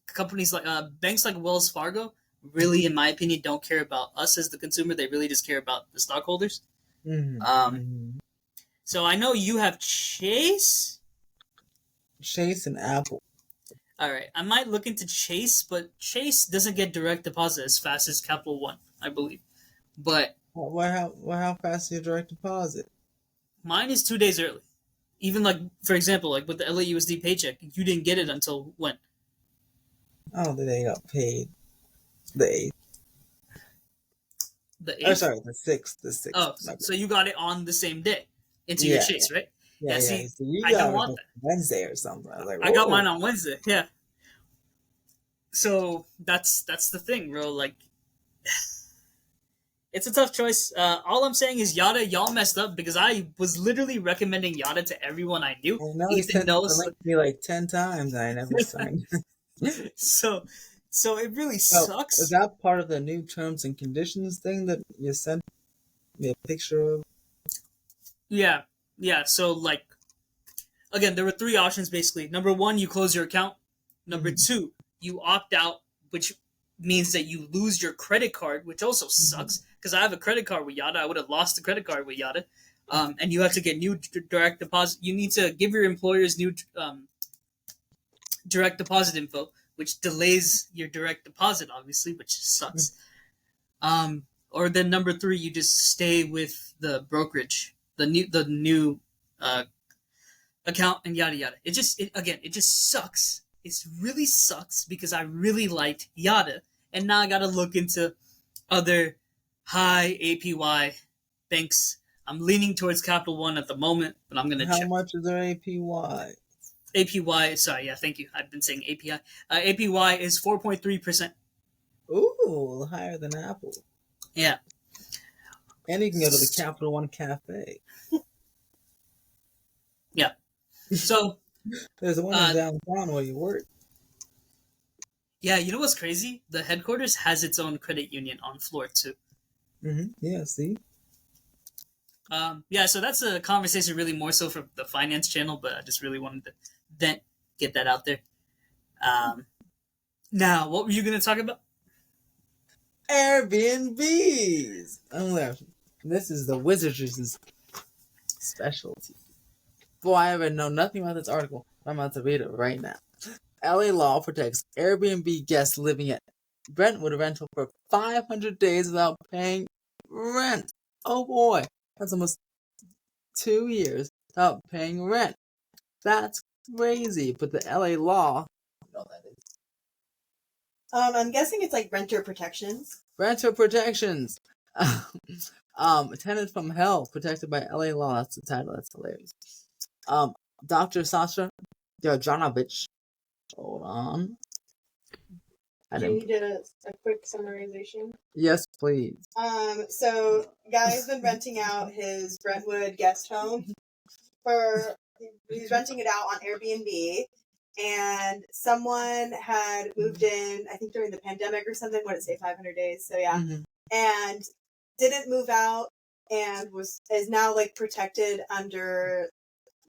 companies like banks like Wells Fargo really, in my opinion, don't care about us as the consumer. They really just care about the stockholders. So I know you have Chase and Apple. All right, I might look into Chase, but Chase doesn't get direct deposit as fast as Capital One, I believe. But how fast is your direct deposit? Mine is 2 days early. Even for example, with the LAUSD paycheck, you didn't get it until when? Oh, the day I got paid. The 8th. The 8th? Oh, sorry, the 6th. The 6th. Oh, so you got it on the same day into your Chase, right? Yeah. See, So you I got don't it want that. Wednesday or something. I was like, I got mine on Wednesday. Yeah. So that's the thing, bro. It's a tough choice. All I'm saying is Yada, y'all messed up because I was literally recommending Yada to everyone I knew. I know Ethan knows me like 10 times and I never signed. So it really sucks. Is that part of the new terms and conditions thing that you sent me a picture of? Yeah. So again, there were 3 options basically. Number 1, you close your account. Number 2, you opt out, which means that you lose your credit card, which also sucks because I have a credit card with Yada. I would have lost the credit card with Yada. And you have to get new direct deposit. You need to give your employers new direct deposit info, which delays your direct deposit, obviously, which sucks. Or then number 3, you just stay with the brokerage, the new account, and yada yada. It just sucks. It really sucks because I really liked Yada, and now I gotta look into other high APY banks. I'm leaning towards Capital One at the moment, but I'm gonna check. How much is their APY? APY, sorry, yeah, thank you. I've been saying API. APY is 4.3%. Ooh, higher than Apple. Yeah. And you can go to the Capital One Cafe. Yeah. So there's one in downtown where you work. Yeah, you know what's crazy? The headquarters has its own credit union on floor too. Yeah, see? Yeah, so that's a conversation really more so for the finance channel, but I just really wanted to get that out there. Now, what were you going to talk about? Airbnbs! This is the Wizardress' specialty. Boy, I ever know nothing about this article. I'm about to read it right now. LA law protects Airbnb guests living at Brentwood rental for 500 days without paying rent. Oh boy. That's almost 2 years without paying rent. That's crazy. But the LA law, you know that is I'm guessing it's like renter protections. renter protections. Tenant from Hell, protected by LA law. That's the title. That's hilarious. Dr. Sasha Djanovic. Hold on. Do you need a quick summarization? Yes, please. So guy's been renting out his Brentwood guest home he's renting it out on Airbnb, and someone had moved in, I think during the pandemic or something. What did it say, 500 days? So yeah, and didn't move out, and is now like protected under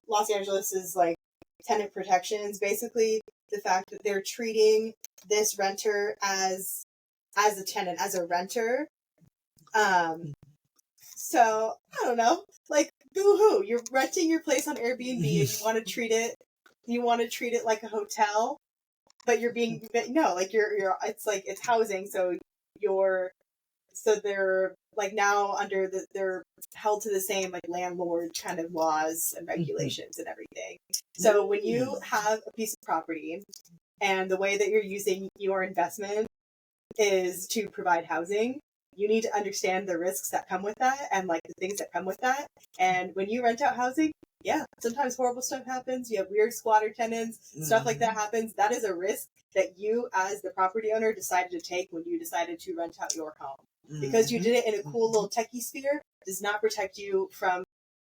Los Angeles's like tenant protections. Basically, the fact that they're treating this renter as a tenant, as a renter. So I don't know, like boo-hoo, you're renting your place on Airbnb and you want to treat it like a hotel, but you're being like you're it's housing, so they're like now under they're held to the same like landlord kind of laws and regulations and everything. So when you have a piece of property and the way that you're using your investment is to provide housing, you need to understand the risks that come with that and like the things that come with that. And when you rent out housing, yeah, sometimes horrible stuff happens. You have weird squatter tenants, stuff like that happens. That is a risk that you as the property owner decided to take when you decided to rent out your home. Because you did it in a cool little techie sphere does not protect you from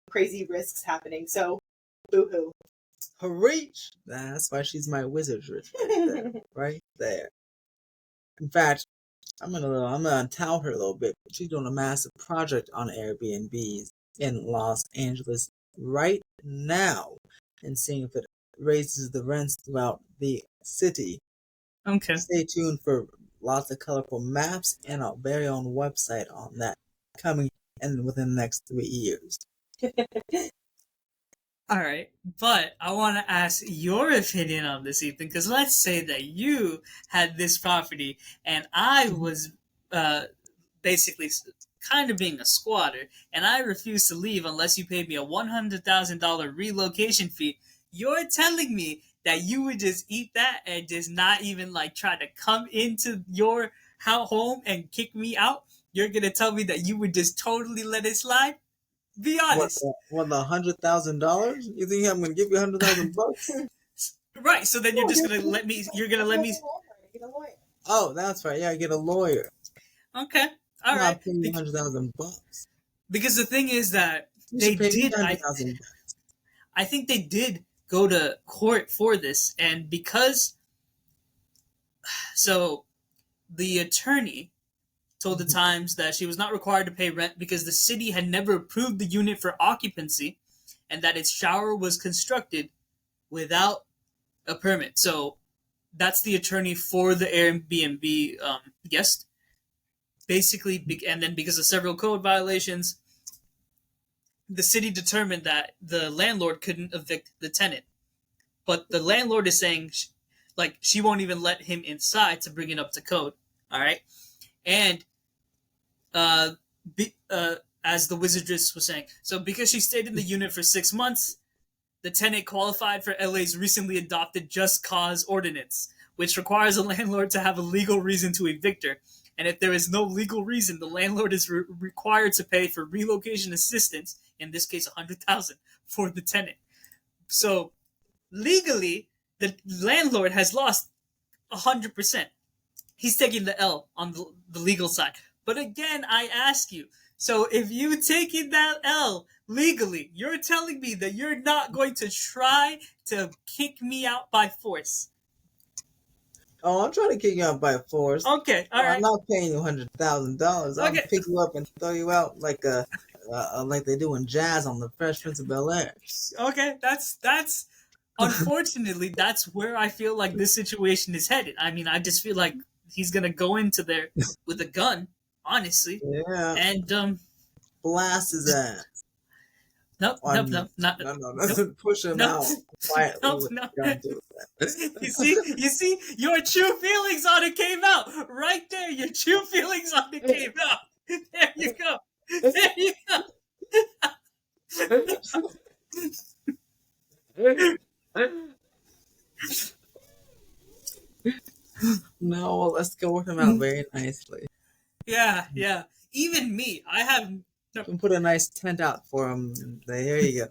crazy risks happening. So, boo-hoo. Preach! That's why she's my Wizardress right there. Right there. In fact, I'm gonna tout her a little bit. She's doing a massive project on Airbnbs in Los Angeles right now, and seeing if it raises the rents throughout the city. Okay. Stay tuned for lots of colorful maps and our very own website on that coming in within the next 3 years. All right, but I want to ask your opinion on this, Ethan, because let's say that you had this property and I was basically kind of being a squatter, and I refused to leave unless you paid me a $100,000 relocation fee. You're telling me that you would just eat that and just not even like try to come into your home and kick me out? You're gonna tell me that you would just totally let it slide? Be honest. What the $100,000? You think I'm gonna give you $100,000? Right. So then you're just gonna let me. You're gonna let me. Oh, that's right. Yeah, I get a lawyer. Okay. All I'm right. not paying you $100,000. Because the thing is that You they should pay me did. $100,000. I think they did go to court for this, and because so the attorney told the Times that she was not required to pay rent because the city had never approved the unit for occupancy, and that its shower was constructed without a permit. So that's the attorney for the Airbnb guest. Basically, and then because of several code violations, the city determined that the landlord couldn't evict the tenant. But the landlord is saying, she won't even let him inside to bring it up to code. All right, and as the Wizardress was saying, so because she stayed in the unit for 6 months, the tenant qualified for LA's recently adopted Just Cause Ordinance, which requires a landlord to have a legal reason to evict her. And if there is no legal reason, the landlord is required to pay for relocation assistance, in this case $100,000, for the tenant. So legally, the landlord has lost 100%. He's taking the L on the legal side. But again, I ask you, so if you taking that L legally, you're telling me that you're not going to try to kick me out by force? Oh, I'm trying to kick you out by force. Okay, all right. I'm not paying you $100,000. I'll pick you up and throw you out like they do in jazz on the Fresh Prince of Bel-Air. Okay, that's unfortunately that's where I feel like this situation is headed. I mean, I just feel like he's gonna go into there with a gun, honestly. Yeah. And blast his ass. No, push him out quietly. No. You see, your true feelings on it came out right there. Your true feelings on it came out. There you go. No, let's go work him out very nicely. Yeah, yeah. Even me, I have. And put a nice tent out for him. And there you go.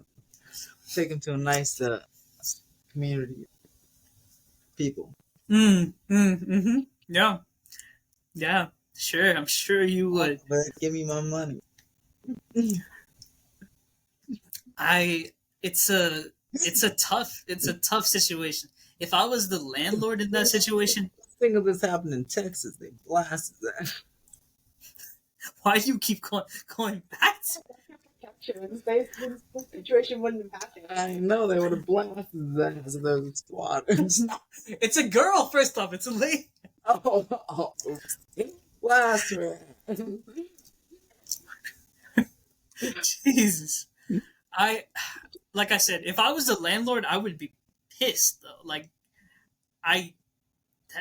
Take him to a nice community people. Yeah, yeah. Sure, I'm sure you would. But give me my money. It's a tough situation. If I was the landlord in that situation, Think of this happened in Texas. They blasted that. why do you keep going back to The situation wouldn't have happened. I know they would have blasted that as those squatters. It's a girl, first off. It's a lady. oh, blast her. Jesus. Like I said, if I was the landlord, I would be pissed though. Like,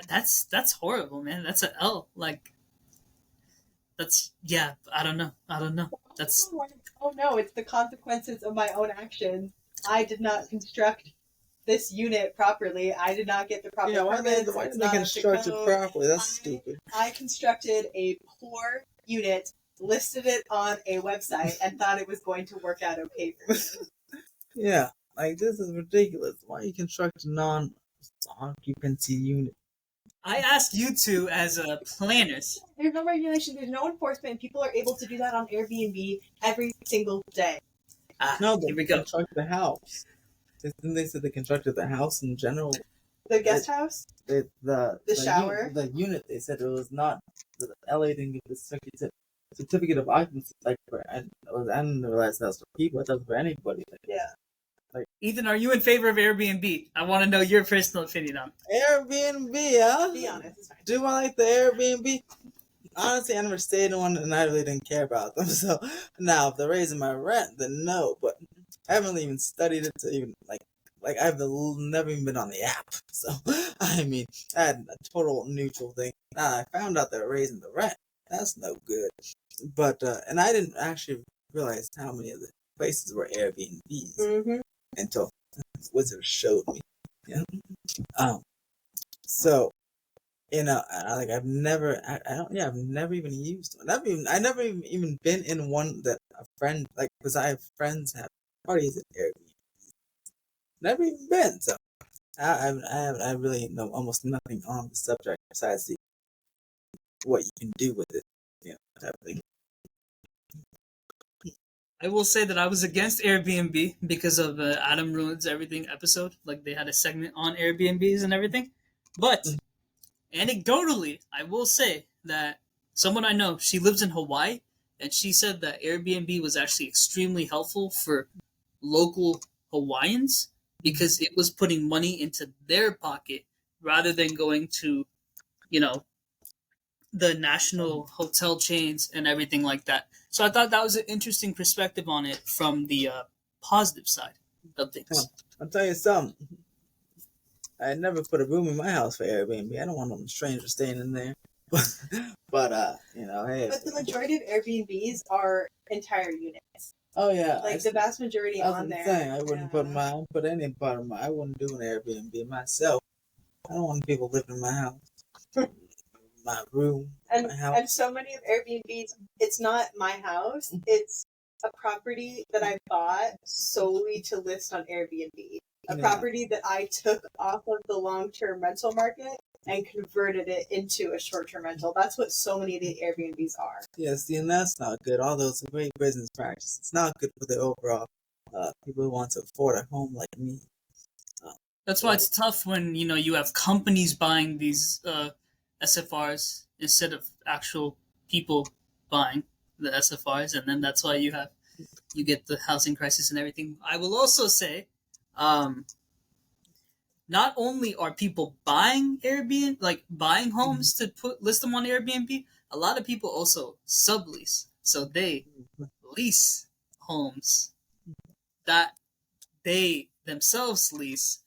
that's horrible, man. That's an L. Like, yeah. I don't know. That's Oh no, it's the consequences of my own actions. I did not construct this unit properly. I did not get the proper permits. Why It's didn't they not up to construct it code. properly? That's stupid. I constructed a poor unit, listed it on a website, and thought it was going to work out okay for me. Yeah, like this is ridiculous. Why you construct a non-occupancy unit? I asked you two as planners. There's no regulation, there's no enforcement, and people are able to do that on Airbnb every single day. No, Here they we go. constructed the house. Didn't they say they constructed the house in general? The guest house? The shower? The unit, they said it was not. The LA didn't give the certificate of occupancy. Like I didn't realize that was for people. I thought it was for anybody. Yeah. Ethan, are you in favor of Airbnb? I want to know your personal opinion on it. Airbnb, huh? Be honest, it's fine. Do I like the Airbnb? Honestly, I never stayed in one, and I really didn't care about them. So now, if they're raising my rent, then no. But I haven't even studied it to even like I've never even been on the app. So I mean, I had a total neutral thing. Now I found out they're raising the rent. That's no good. But and I didn't actually realize how many of the places were Airbnbs Mm-hmm. until Wizard showed me. Yeah. So. I've never, I've never even used one. I never even been in one that a friend, like, because I have friends have parties at Airbnb. Never even been, so I really know almost nothing on the subject besides what you can do with it, type of thing. I will say that I was against Airbnb because of the Adam Ruins Everything episode. Like, they had a segment on Airbnbs and everything. But anecdotally, I will say that someone I know, she lives in Hawaii, and she said that Airbnb was actually extremely helpful for local Hawaiians because it was putting money into their pocket rather than going to, the national hotel chains and everything like that. So I thought that was an interesting perspective on it from the positive side of things. I'll tell you something. I never put a room in my house for Airbnb. I don't want no stranger staying in there. But hey. But the majority of Airbnbs are entire units. Oh yeah, Like the vast majority on there. Saying, I wouldn't put any part of I wouldn't do an Airbnb myself. I don't want people living in my house, my room, my house. And so many of Airbnbs, it's not my house. It's a property that I bought solely to list on Airbnb. A property that I took off of the long-term rental market and converted it into a short-term rental. That's what so many of the Airbnbs are. Yeah, see, and that's not good. All those are great business practices. It's not good for the overall people who want to afford a home like me. That's why it's tough when you have companies buying these SFRs instead of actual people buying the SFRs, and then that's why you get the housing crisis and everything. I will also say, not only are people buying Airbnb, like buying homes to list them on Airbnb, a lot of people also sublease. So they lease homes that they themselves lease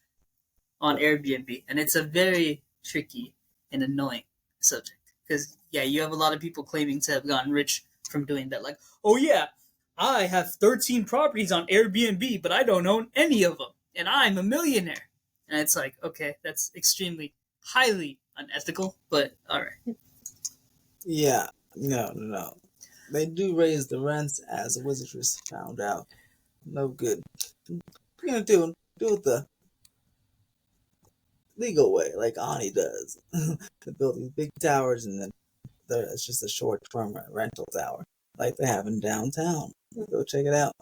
on Airbnb, and it's a very tricky and annoying subject because you have a lot of people claiming to have gotten rich from doing that. Like, oh yeah, I have 13 properties on Airbnb, but I don't own any of them, and I'm a millionaire. And it's like, okay, that's extremely, highly unethical, but all right. Yeah, no. They do raise the rents, as Wizardress found out. No good. You're gonna do it the legal way, like Ani does. To build these big towers, and then it's just a short-term rental tower, like they have in downtown. Go check it out.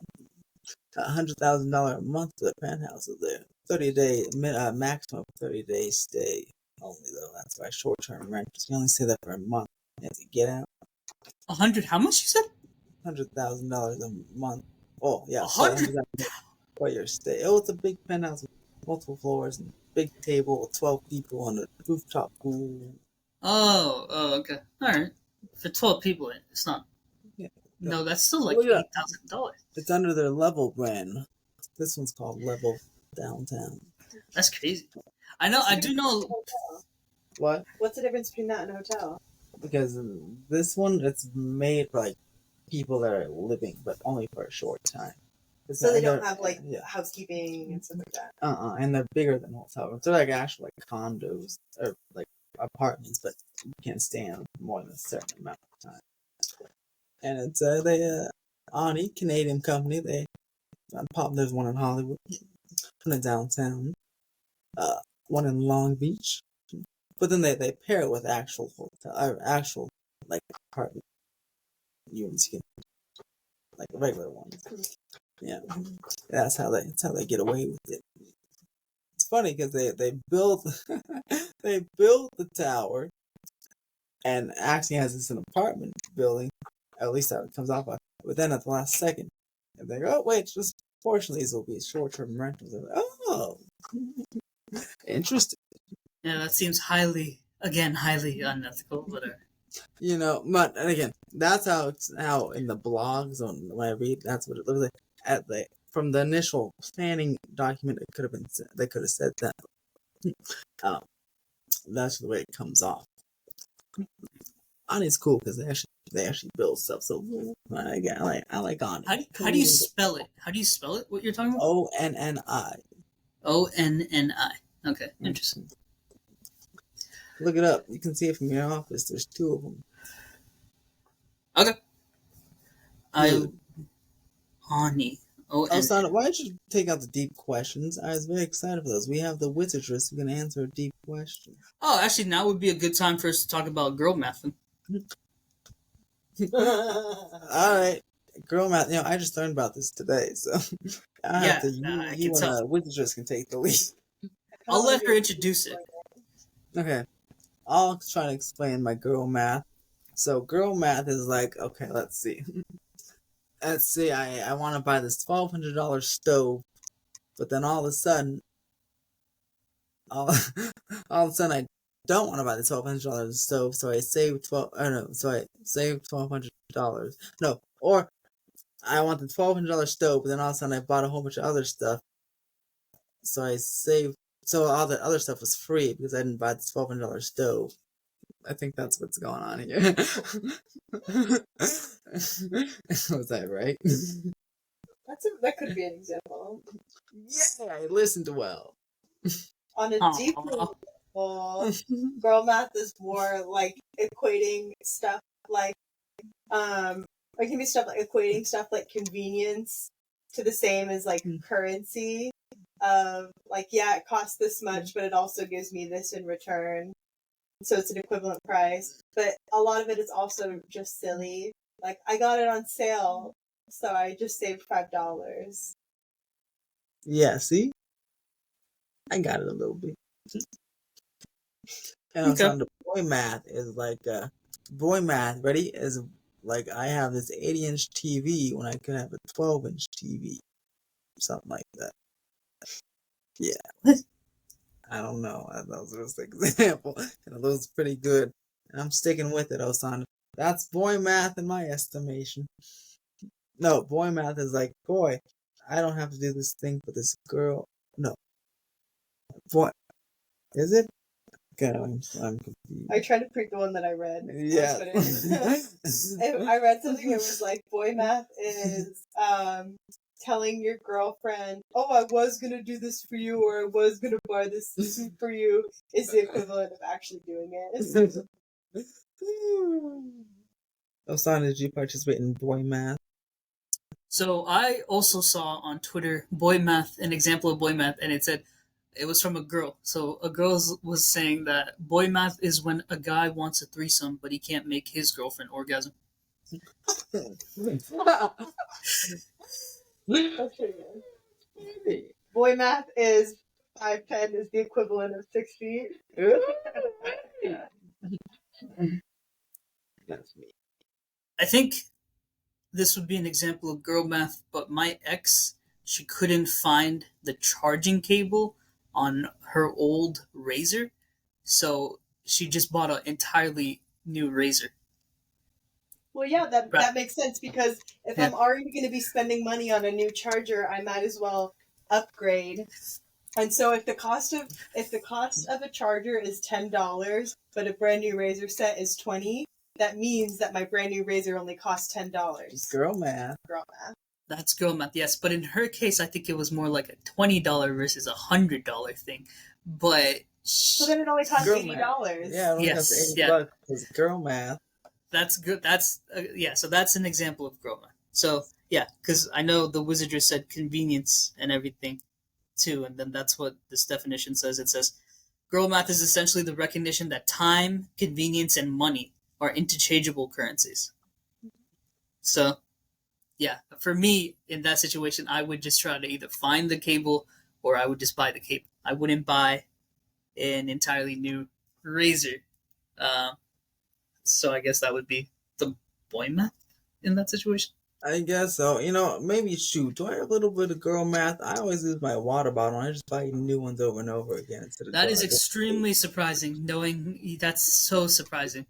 $100,000 a month for the penthouses there. 30-day maximum 30-day stay only though. That's why short-term rentals. You only stay there for a month. You have to get out. 100, how much you said? $100,000 a month. Oh yeah, sorry, 100? for your stay. Oh, it's a big penthouse with multiple floors and big table with 12 people on the rooftop pool. Okay. All right. For 12 people, it's not. Yeah. No, that's still like Look it up. $8,000. It's under their Level brand. This one's called Level Downtown. That's crazy. I do know. What? What's the difference between that and a hotel? Because this one, it's made for like people that are living, but only for a short time. So they don't have like housekeeping and stuff like that. And they're bigger than hotels. They're like actual like condos or like apartments, but you can't stay in more than a certain amount of time. And it's Ani, Canadian company. There's one in Hollywood, one in downtown, one in Long Beach. But then they pair it with actual hotel, actual like apartment units, like regular ones. Yeah, that's how they get away with it. It's funny because they built they built the tower, and actually has this an apartment building. At least that comes off of. But then at the last second, and they go, "Oh wait, just fortunately these will be short-term rentals." Like, oh, interesting. Yeah, that seems highly unethical, but But and again, that's how in the blogs when I read, that's what it looks like. From the initial planning document, it could have been they could have said that. That's the way it comes off. And it's cool because they actually build stuff. So I like Oni. how do you spell it? How do you spell it? What you're talking about? ONNI. ONNI. Okay, interesting. Look it up. You can see it from your office. There's two of them. Okay. Dude. Ani. Sana, why don't you take out the deep questions? I was very excited for those. We have the Wizardress who can answer a deep question. Oh, actually, now would be a good time for us to talk about girl math. Alright. Girl math. I just learned about this today, so I have to. You and Wizardress can take the lead. I'll let her introduce it. Okay. I'll try to explain my girl math. So, girl math is like, okay, let's see. Let's see, I want to buy this $1,200 stove, but then all of a sudden, I don't want to buy the $1,200 stove, so I save $1,200. No, or I want the $1,200 stove, but then all of a sudden I bought a whole bunch of other stuff, so I saved. So all the other stuff was free because I didn't buy the $1,200 stove. I think that's what's going on here. Was that right? That could be an example. Yeah, I listened well. On a deeper level, girl math is more like equating stuff like it can be stuff like equating stuff like convenience to the same as like currency. Like, yeah, it costs this much, but it also gives me this in return. So it's an equivalent price. But a lot of it is also just silly. Like, I got it on sale, so I just saved $5. Yeah, see? I got it a little bit. And on the boy math is like, boy math, ready? Is like, I have this 80-inch TV when I could have a 12-inch TV. Something like that. Yeah. I don't know. That was just an example. And it looks pretty good. And I'm sticking with it, Osana. That's boy math in my estimation. No, boy math is like, boy, I don't have to do this thing for this girl. No. Boy. Is it? God, I'm confused. I tried to print the one that I read. Yeah. I read something that was like, boy math is telling your girlfriend, "Oh, I was gonna do this for you, or I was gonna buy this for you," is the equivalent of actually doing it. Osana, did you participate in boy math? So I also saw on Twitter boy math, an example of boy math, and it said it was from a girl. So a girl was saying that boy math is when a guy wants a threesome, but he can't make his girlfriend orgasm. That's pretty good. Boy math is 5'10" is the equivalent of 6 feet. That's me. I think this would be an example of girl math, but my ex, she couldn't find the charging cable on her old razor, so she just bought an entirely new razor. Well, yeah, Right. that makes sense because if Yeah. I'm already going to be spending money on a new charger, I might as well upgrade. And so if the cost of a charger is $10, but a brand new razor set is $20, that means that my brand new razor only costs $10. Girl math. Girl math. That's girl math, yes. But in her case, I think it was more like a $20 versus a $100 thing. But So then it only costs Girl $80. Yeah, it only Yes, costs $80 yeah. because girl math. that's good. That's yeah. So that's an example of girl math. So yeah, because I know the Wizardress said convenience and everything too, and then that's what this definition says. It says girl math is essentially the recognition that time, convenience, and money are interchangeable currencies. So yeah, for me in that situation, I would just try to either find the cable or I would just buy the cable. I wouldn't buy an entirely new razor. So I guess that would be the boy math in that situation. I guess so. Maybe shoot. Do I have a little bit of girl math? I always use my water bottle. I just buy new ones over and over again instead of That is going. extremely surprising. Knowing that's so surprising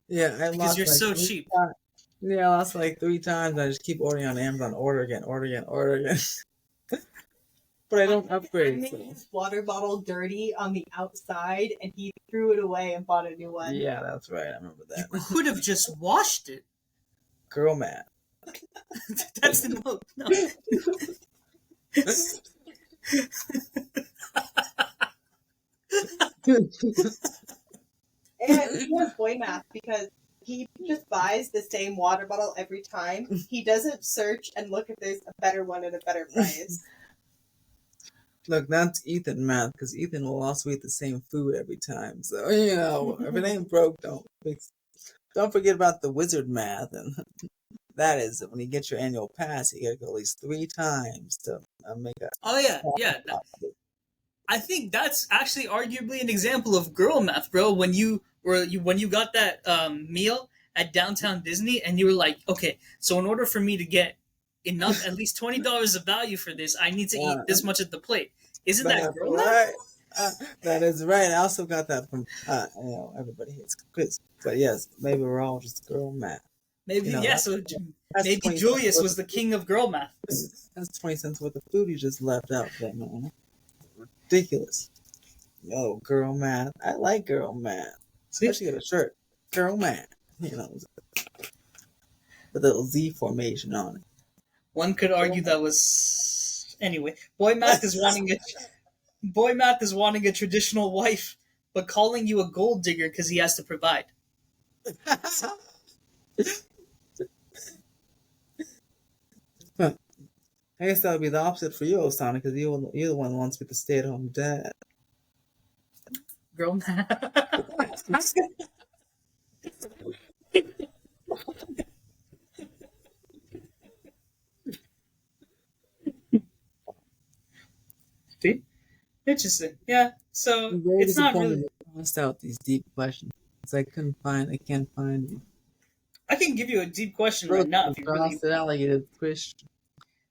Yeah, I because lost you're like so 3 cheap. times. Yeah, I lost like 3 times. I just keep ordering on Amazon. Order again. Order again. Order again. But I don't I upgrade. made So. his water bottle dirty on the outside, and he threw it away and bought a new one. Yeah, that's right. I remember You that. could have just washed it. Girl math. That's no. And he has boy math because he just buys the same water bottle every time. He doesn't search and look if there's a better one at a better price. Look, that's Ethan math because Ethan will also eat the same food every time. So if it ain't broke, don't fix. Don't forget about the wizard math, and that is when you get your annual pass, you gotta go at least 3 times to make a. Oh yeah, yeah. I think that's actually arguably an example of girl math, bro. When you got that meal at downtown Disney, and you were like, okay, so in order for me to get enough, at least $20 of value for this, I need to eat this much at the plate. Isn't that girl math? Right. That is right. I also got that from everybody hates quiz, but yes, maybe we're all just girl math. Maybe That's so. that's Maybe 20 Julius cents was the king of girl math. That's 20 cents worth of food you just left out there, man. Ridiculous. No, girl math. I like girl math. Especially get a shirt. Girl math. With a little Z formation on it. One could argue that was anyway. Boy math is wanting a traditional wife, but calling you a gold digger because he has to provide. I guess that would be the opposite for you, Osana, because you're the one who wants to be the stay-at-home dad. Girl math. See? Interesting. Yeah. So I'm very it's not disappointed really. they tossed out these deep questions. I can't find them. I can give you a deep question right now if you really. Tossed it out like you did Christian.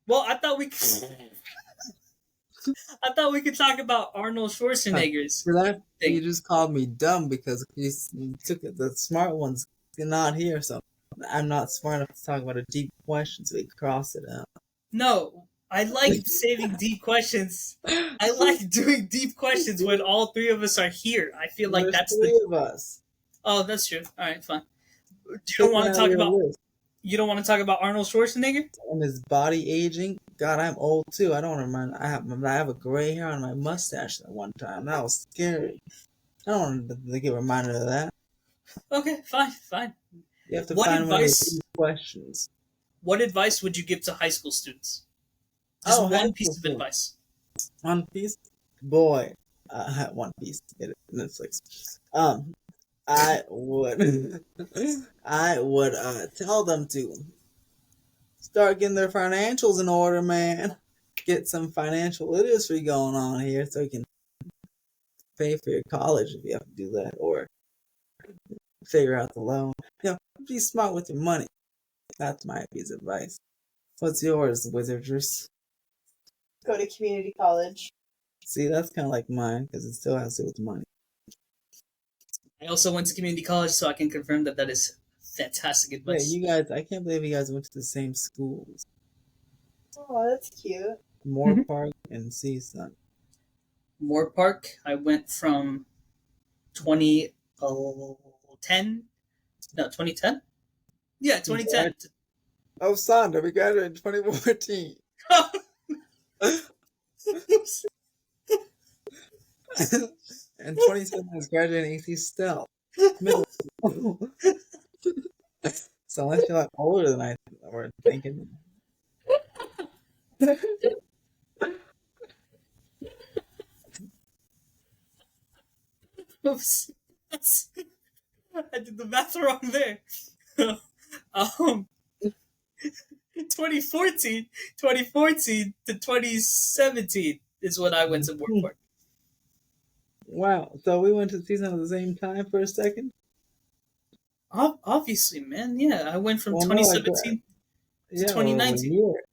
Well, I thought we could talk about Arnold Schwarzenegger's For that, thing. you just called me dumb because you took it. The smart ones not here, so I'm not smart enough to talk about a deep question, so we crossed it out. No, I like saving deep questions. I like doing deep questions when all three of us are here. I feel like There's that's the. three of us. Oh, that's true. All right, fine. You don't Pick one want to out of talk your about. list. You don't want to talk about Arnold Schwarzenegger? And his body aging. God, I'm old too. I don't remember. I have a gray hair on my mustache at one time. That was scary. I don't want to get reminded of that. Okay, fine. You have to What find one of your advice? deep questions. What advice would you give to high school students? Just Oh, high one school piece of students. advice. One Piece, boy. One Piece. Get it? Netflix. I would, I would tell them to start getting their financials in order, man. Get some financial literacy going on here, so you can pay for your college if you have to do that, or figure out the loan. Be smart with your money. That's my piece of advice. What's yours, Wizardress? Go to community college. See, that's kind of like mine because it still has to do with money. I also went to community college, so I can confirm that that is fantastic Yeah, advice. you guys, I can't believe you guys went to the same schools. Oh, that's cute. Moore Mhm. Park and Seaside. Moore Park, I went from 2010. No, 2010? Yeah, 2010. Oh, Sandra, we graduated in 2014. And 27 is graduating AC Stell. Middle school. So unless you're a lot older than I were thinking. Oops. I did the math wrong there. um, 2014 to 2017 is when I went to Moore Park. Wow. So we went to season at the same time for a second? Obviously, man. Yeah, I went from Well, no, 2017 to yeah, a 2019. year.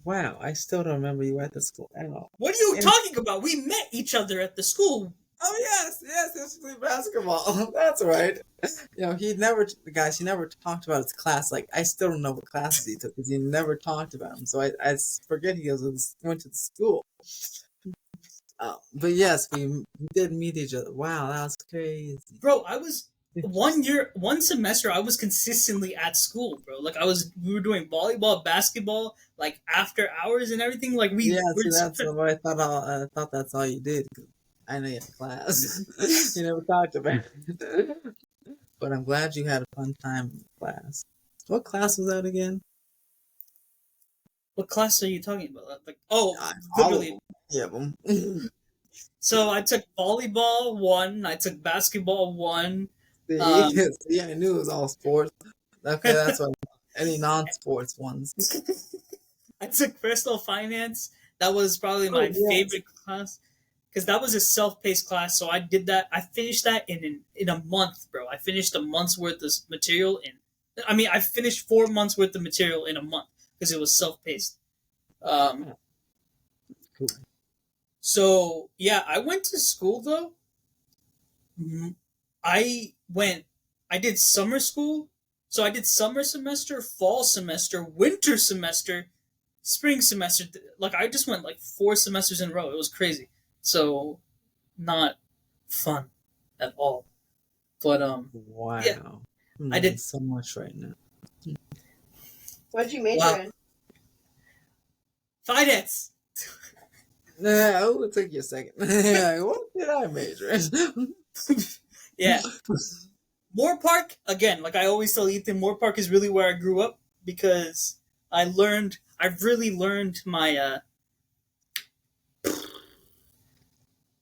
Wow, I still don't remember you were at the school at all. What are you And- talking about? We met each other at the school. Oh yes, we played basketball. That's right. He never talked about his class. Like I still don't know what classes he took because he never talked about them. So I forget he went to the school. But yes, we did meet each other. Wow, that was crazy. Bro, I was one semester I was consistently at school, bro. Like we were doing volleyball, basketball, like after hours and everything. Like we Yeah, were see, that's what I thought. I thought that's all you did. 'Cause I know you had class. You never talked about it. But I'm glad you had a fun time in class. What class was that again? What class are you talking about? Like All literally. of them. So I took volleyball 1, I took basketball 1. See, I knew it was all sports. Okay, that's what. Any non-sports ones. I took personal finance. That was probably my yes. favorite class because that was a self-paced class. So I did that. I finished that in a month, bro. I finished a month's worth of material I finished 4 months worth of material in a month because it was self-paced. Cool. So yeah, I went to school though. I did summer school. So I did summer semester, fall semester, winter semester, spring semester. Like I just went like 4 semesters in a row. It was crazy. So not fun at all. But Wow. yeah, I did so much right now. What'd you major Wow. in? finance. Nah, it will take you a second. What did I major in? Yeah. Moore Park, again, like I always tell Ethan, Moore Park is really where I grew up because I've really learned my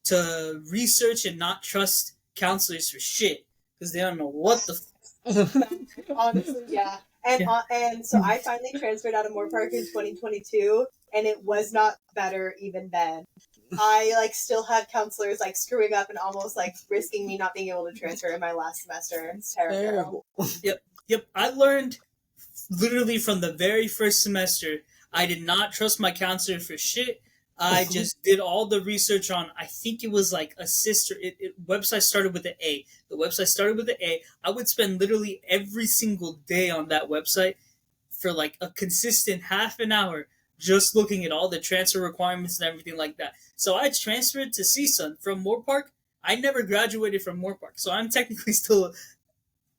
to research and not trust counselors for shit because they don't know what the Honestly, yeah. And so I finally transferred out of Moore Park in 2022, and it was not better even then. I still had counselors screwing up and almost risking me not being able to transfer in my last semester. It's terrible. Yep. I learned literally from the very first semester. I did not trust my counselor for shit. I just did all the research on. I think it was like a sister. Website started with an A. The website started with an A. I would spend literally every single day on that website for like a consistent half an hour just looking at all the transfer requirements and everything like that. So I transferred to CSUN from Moore Park. I never graduated from Moore Park, so I'm technically still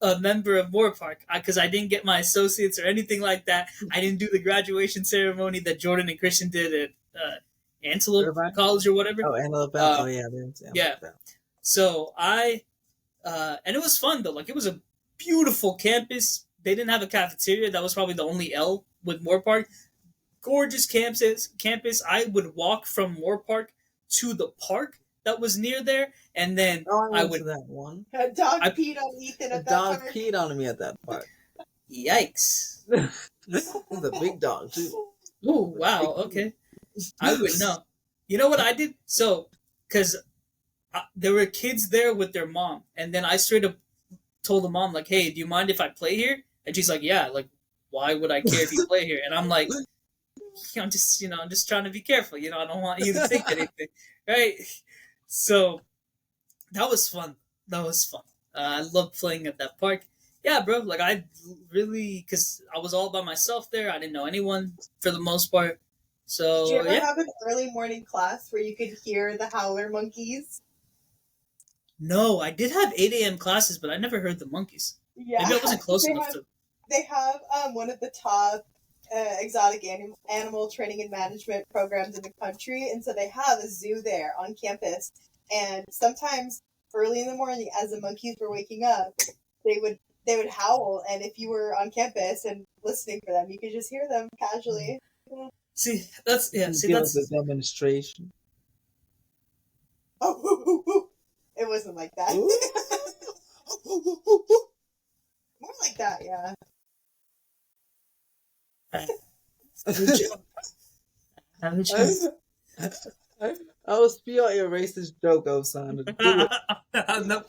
a member of Moore Park because I didn't get my associates or anything like that. I didn't do the graduation ceremony that Jordan and Christian did at Antelope Irvine? College or whatever. Oh, Antelope. Uh, Oh, yeah. There's Antelope. yeah. So and it was fun though. Like it was a beautiful campus. They didn't have a cafeteria. That was probably the only L with Moore Park. Gorgeous campus. I would walk from Moore Park to the park that was near there, and then Oh, I I went would. to that one. A dog I- peed on Ethan The at that dog park. peed on me at that park. Yikes! It was a big dog, too. Oh wow. Okay. I would know. You know what I did? So, because there were kids there with their mom, and then I straight up told the mom like, "Hey, do you mind if I play here?" And she's like, "Yeah." Like, why would I care if you play here? And I'm like, I'm just trying to be careful. I don't want you to think anything, right? So that was fun. I love playing at that park. Yeah, bro. Like I really, because I was all by myself there. I didn't know anyone for the most part. So Did you ever yeah. have an early morning class where you could hear the howler monkeys? No, I did have 8 a.m. classes, but I never heard the monkeys. Yeah. Maybe I wasn't close They enough have- to. They have one of the top exotic animal training and management programs in the country, and so they have a zoo there on campus. And sometimes early in the morning, as the monkeys were waking up, they would howl, and if you were on campus and listening for them, you could just hear them casually. See, that's yeah. You See, give that's us a demonstration. Oh, woo, woo, woo. It wasn't like that. Ooh. More like that, yeah. I will spew out your racist joke, Osana. Do it. No,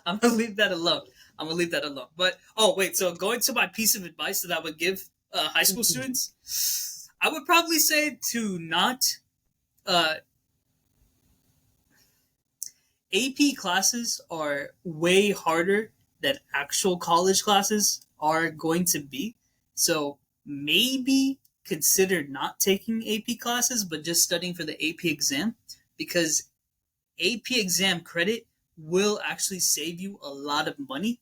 I'm gonna leave that alone. But wait, so going to my piece of advice that I would give high school students, I would probably say to not AP classes are way harder than actual college classes are going to be. So maybe consider not taking AP classes, but just studying for the AP exam, because AP exam credit will actually save you a lot of money.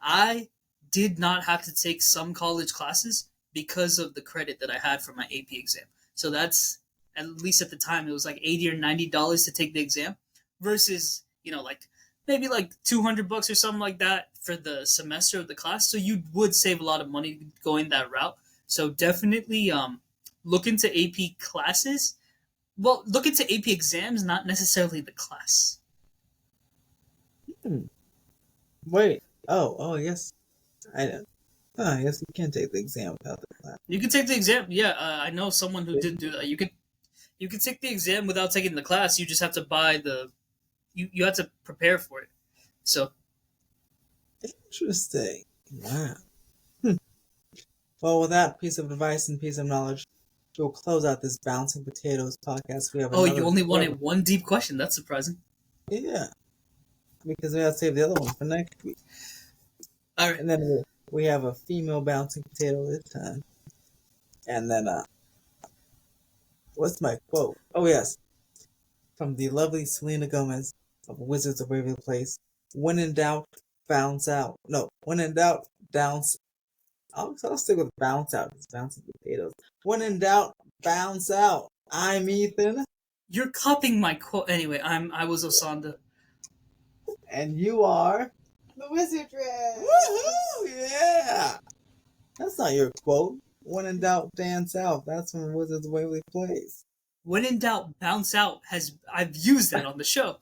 I did not have to take some college classes because of the credit that I had for my AP exam. So that's, at least at the time, it was like $80 or $90 to take the exam versus, like maybe like $200 or something like that for the semester of the class. So you would save a lot of money going that route. So definitely look into AP classes. Well, look into AP exams, not necessarily the class. Wait. Oh, yes. I know. I guess you can't take the exam without the class. You can take the exam. Yeah, I know someone who did do that. You could take the exam without taking the class. You just have to buy the. You have to prepare for it. So. Interesting. Wow. Well, with that piece of advice and piece of knowledge, we'll close out this Bouncing Potatoes podcast. We have Oh, another you only wanted one deep question. That's surprising. Yeah. Because we have to save the other one for next week. All right. And then we have a female bouncing potato this time. And then, what's my quote? Oh, yes. From the lovely Selena Gomez of Wizards of Waverly Place. When in doubt, bounce out. No, when in doubt, bounce. I'll stick with bounce out. It's bouncing potatoes. When in doubt, bounce out. I'm Ethan. You're copying my quote. Anyway, I was Osanda. And you are. The Wizardress. Woohoo! Yeah! That's not your quote. When in doubt, dance out. That's from Wizards of Waverly Place. When in doubt, bounce out. I've used that on the show.